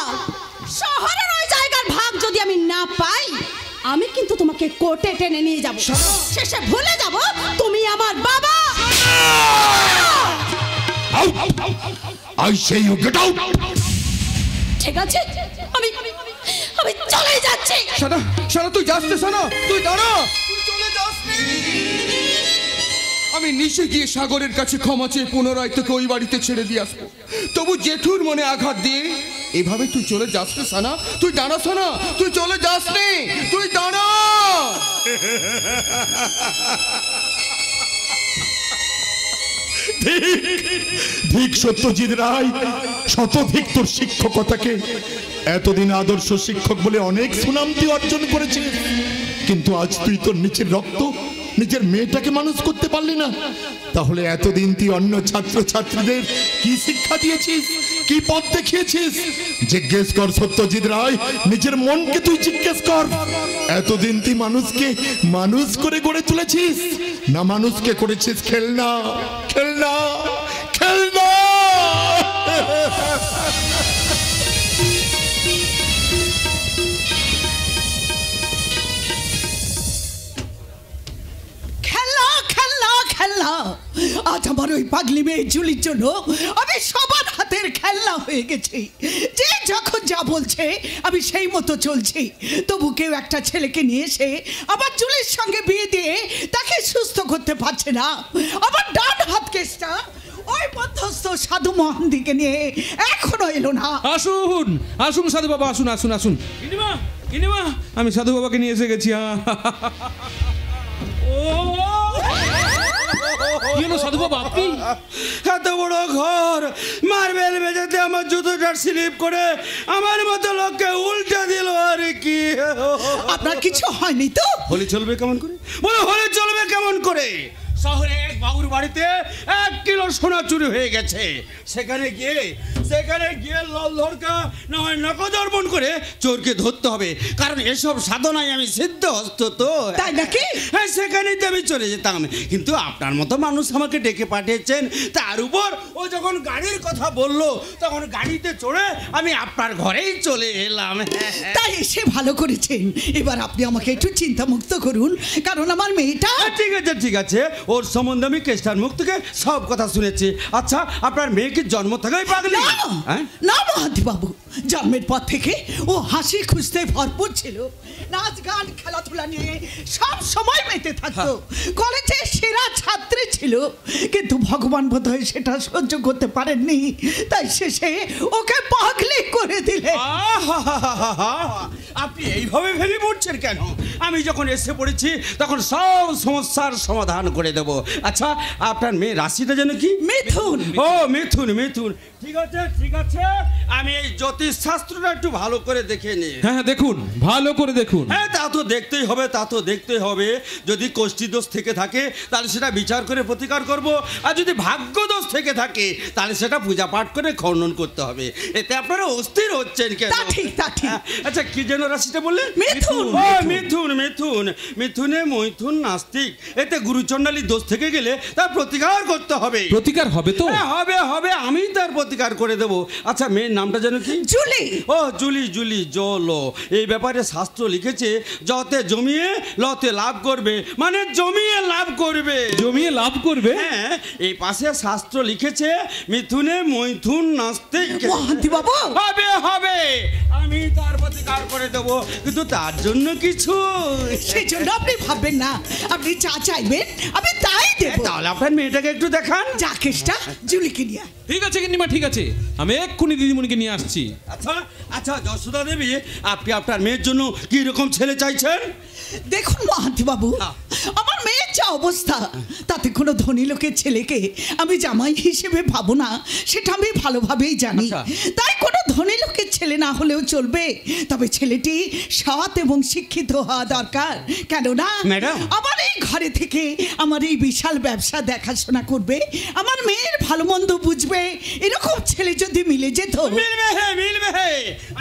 শহরের ওই জায়গার ভাগ যদি আমি না পাই, আমি কিন্তু তোমাকে কোর্টে টেনে নিয়ে যাব। শেষে ভুলে যাব তুমি আমার বাবা। I say you get out. ঠিক আছে, আমি আমি চলে যাচ্ছি। সানা, সানা তুই যাস না, সানা তুই দাঁড়া, তুই চলে যাস নি। আমি নিচে গিয়ে সাগরের কাছে ক্ষমা চেয়ে পুনরায় তোকে ওই বাড়িতে ছেড়ে দিয়ে আসবো। তবু জেঠুর মনে আঘাত দিয়ে এভাবে তুই চলে যাস না সানা, তুই দাঁড়া সানা, তুই চলে যাস নি, তুই দাঁড়া। ঠিক সত্যজিৎ রায়, শতধিক তোর শিক্ষকতাকে। এতদিন আদর্শ শিক্ষক বলে অনেক সুনাম তুই অর্জন করেছিস, কিন্তু আজ তুই তোর নিচের রক্ত নিজের মেয়েটাকে মানুষ করতে পারলি না। তাহলে এতদিন তুই অন্য ছাত্র ছাত্রীদের কি শিক্ষা দিয়েছিস, কি পথ দেখিয়েছিস? জিজ্ঞেস কর সত্যজিৎ রায়, নিজের মনকে তুই জিজ্ঞেস কর। এতদিন তুই মানুষকে মানুষ করে গড়ে তুলেছিস, না মানুষকে করেছিস খেলনা, খেলনা, খেলনা। আজ আমার ওই পাগলি মেয়ে জুলির জন্য আমি সবার হাতের খেলনা হয়ে গেছি। যে যখন যা বলছে আমি সেই মতো চলছি। তবু কেউ একটা ছেলেকে নিয়ে এসে আবার জুলির সঙ্গে বিয়ে দিয়ে তাকে সুস্থ করতে পারছে না। আমার ডান হাত কেসটা ওই মধ্যস্থ সাধু মহান্দিকে নিয়ে এখনো এলো না। আসুন আসুন সাধু বাবা, আসুন আসুন আসুন। কিনিমা, কিনিমা, আমি সাধু বাবাকে নিয়ে এসে গেছি। সাধু বাবা, আপনি এত বড় ঘর মার্বেল মেঝেতে আমার জুতোটা স্লিপ করে আমার মতো লোককে উল্টে দিল আর কি। আপনার কিছু হয়নি তো? হলে চলবে কেমন করে বলো, হলে চলবে কেমন করে? শহরে এক বাবুর বাড়িতে 1 কিলো সোনা চুরি হয়ে গেছে। সেখানে গিয়ে লড়কা না হয় নগদ অর্পণ করে চোরকে ধরতে হবে, কারণ এসব সাধনায় আমি সিদ্ধ হস্ত তো। তাই নাকি? হ্যাঁ, সেখানেই তো আমি চলে যেতাম, কিন্তু আপনার মতো মানুষ আমাকে ডেকে পাঠিয়েছেন। তার উপর ও যখন গাড়ির কথা বললো তখন গাড়িতে চড়ে আমি আপনার ঘরেই চলে এলাম। তাই এসে ভালো করেছেন। এবার আপনি আমাকে একটু চিন্তামুক্ত করুন, কারণ আমার মেয়েটা। ঠিক আছে ঠিক আছে, ওর সম্বন্ধে আমি কেষ্টার মুখ থেকে সব কথা শুনেছি। আচ্ছা, আপনার মেয়েকে জন্ম থেকেই পাগলি? না মহান্তি বাবু, জন্মের পর থেকে ও হাসি খুশিতে ভরপুর ছিল। নাচ গান খেলাধুলা নিয়ে সব সময় মেতে থাকতো। কলেজে সেরা ছাত্রী ছিল, কিন্তু ভগবান বোধহয় সেটা সহ্য করতে পারেননি, তাই শেষে ওকে পাগলি করে দিলে। আপনি এইভাবে ভেঙে পড়ছেন কেন? আমি যখন এসে পড়েছি তখন সব সমস্যার সমাধান করে দেব। আচ্ছা, আপনার মেয়ে রাশিটা যেন কি? মিথুন। ও মিথুন, মিথুন। ঠিক আছে ঠিক আছে, আমি এই জ্যোতিষ শাস্ত্রটা একটু ভালো করে দেখে নিই। হ্যাঁ দেখুন, ভালো করে দেখুন। হ্যাঁ, তা তো দেখতেই হবে, তা তো দেখতেই হবে। যদি কোষ্ঠী দোষ থেকে থাকে তাহলে সেটা বিচার করে প্রতিকার করব, আর যদি ভাগ্য দোষ থেকে থাকে তাহলে সেটা পূজা পাঠ করে খণ্ডন করতে হবে। এতে আপনারা অস্থির হচ্ছেন কেন? তা ঠিক, তা ঠিক। আচ্ছা, কি যেন রাশিটা বললেন? মিথুন। ও মিথুন, মিথুন। মিথুনে মৈথুন নাস্তিক। এতে গুরুচণ্ডালী দোষ থেকে গেলে তার প্রতিকার করতে হবে। প্রতিকার হবে তো? হবে হবে, আমি তার প্রতিকার করে দেব। আচ্ছা, মেয়ের নামটা যেন কি? জুলি। ও জুলি, জুলি জলো। এই ব্যাপারে শাস্ত্র লিখেছে, যতে জমিয়ে লতে লাভ করবে, মানে জমিয়ে লাভ করবে। জমিয়ে লাভ করবে? হ্যাঁ, এই পাশে শাস্ত্র লিখেছে মিথুনে মৈথুন নাস্তিক। মহান্তি বাবু, হবে হবে, আমি তার প্রতিকার করে দেব, কিন্তু তার জন্য কিছু। সেই জন্য আপনি ভাববেন না, আপনি যা চাইবেন আমি তাই দেব। তাহলে আপনার মেয়েটাকে একটু দেখান। যা কেষ্টা, জুলিকে নিয়ে। ঠিক আছে কিন্নিমা, ঠিক আছে, আমি এক্ষুনি দিদিমণিকে নিয়ে আসছি। আচ্ছা আচ্ছা, যশোদা দেবী, আপনি আপনার মেয়ের জন্য কি রকম ছেলে চাইছেন? দেখুন মহান্তি বাবু, আমার মেয়ের যা অবস্থা, তাতে কোনো ধনী লোকের ছেলেকে আমি জামাই হিসেবে ভাবো না, সেটা আমি ভালোভাবেই জানি। তাই কোনো ধনী লোকের ছেলে না হলেও চলবে, তবে ছেলেটি সৎ এবং শিক্ষিত হওয়া দরকার। কেননা আমার এই ঘরে থেকে আমার এই বিশাল ব্যবসা দেখাশোনা করবে, আমার মেয়ের ভালো মন্দ বুঝবে, এরকম ছেলে যদি মিলে যেত। মিলবে হে, মিলবে হে।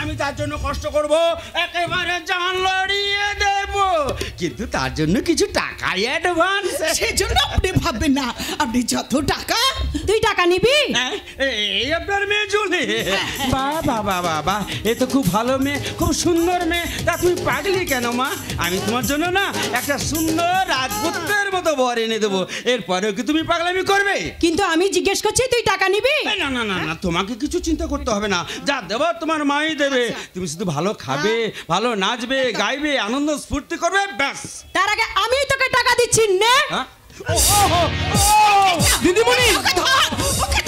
আমি তার জন্য কষ্ট করব, একেবারে জান লড়িয়ে দেব। করবো, কিন্তু তার জন্য কিছু টাকাই অ্যাডভান্স। সেজন্য আপনি ভাববেন না, আপনি যত টাকা। তুই টাকা নিবি? এই আপনার মেয়ে জুলি? বাবা বাবা বাবা, এ তো খুব ভালো মেয়ে, খুব সুন্দর মেয়ে। তা তুমি পাগলি কেন মা? আমি তোমার জন্য না একটা সুন্দর রাজপুত্রের মতো বর এনে দেবো, এরপরেও কি তুমি পাগলামি করবে? কিন্তু আমি জিজ্ঞেস করছি তুই টাকা নিবি? না না না না, তোমাকে কিছু চিন্তা করতে হবে না, যা দেবো তোমার মাই দেবে। তুমি শুধু ভালো খাবে, ভালো নাচবে, গাইবে, আনন্দ স্ফূর্তি করবে, ব্যাস। তার আগে আমি তোকে টাকা দিচ্ছি নে। দিদিমণি, ওকে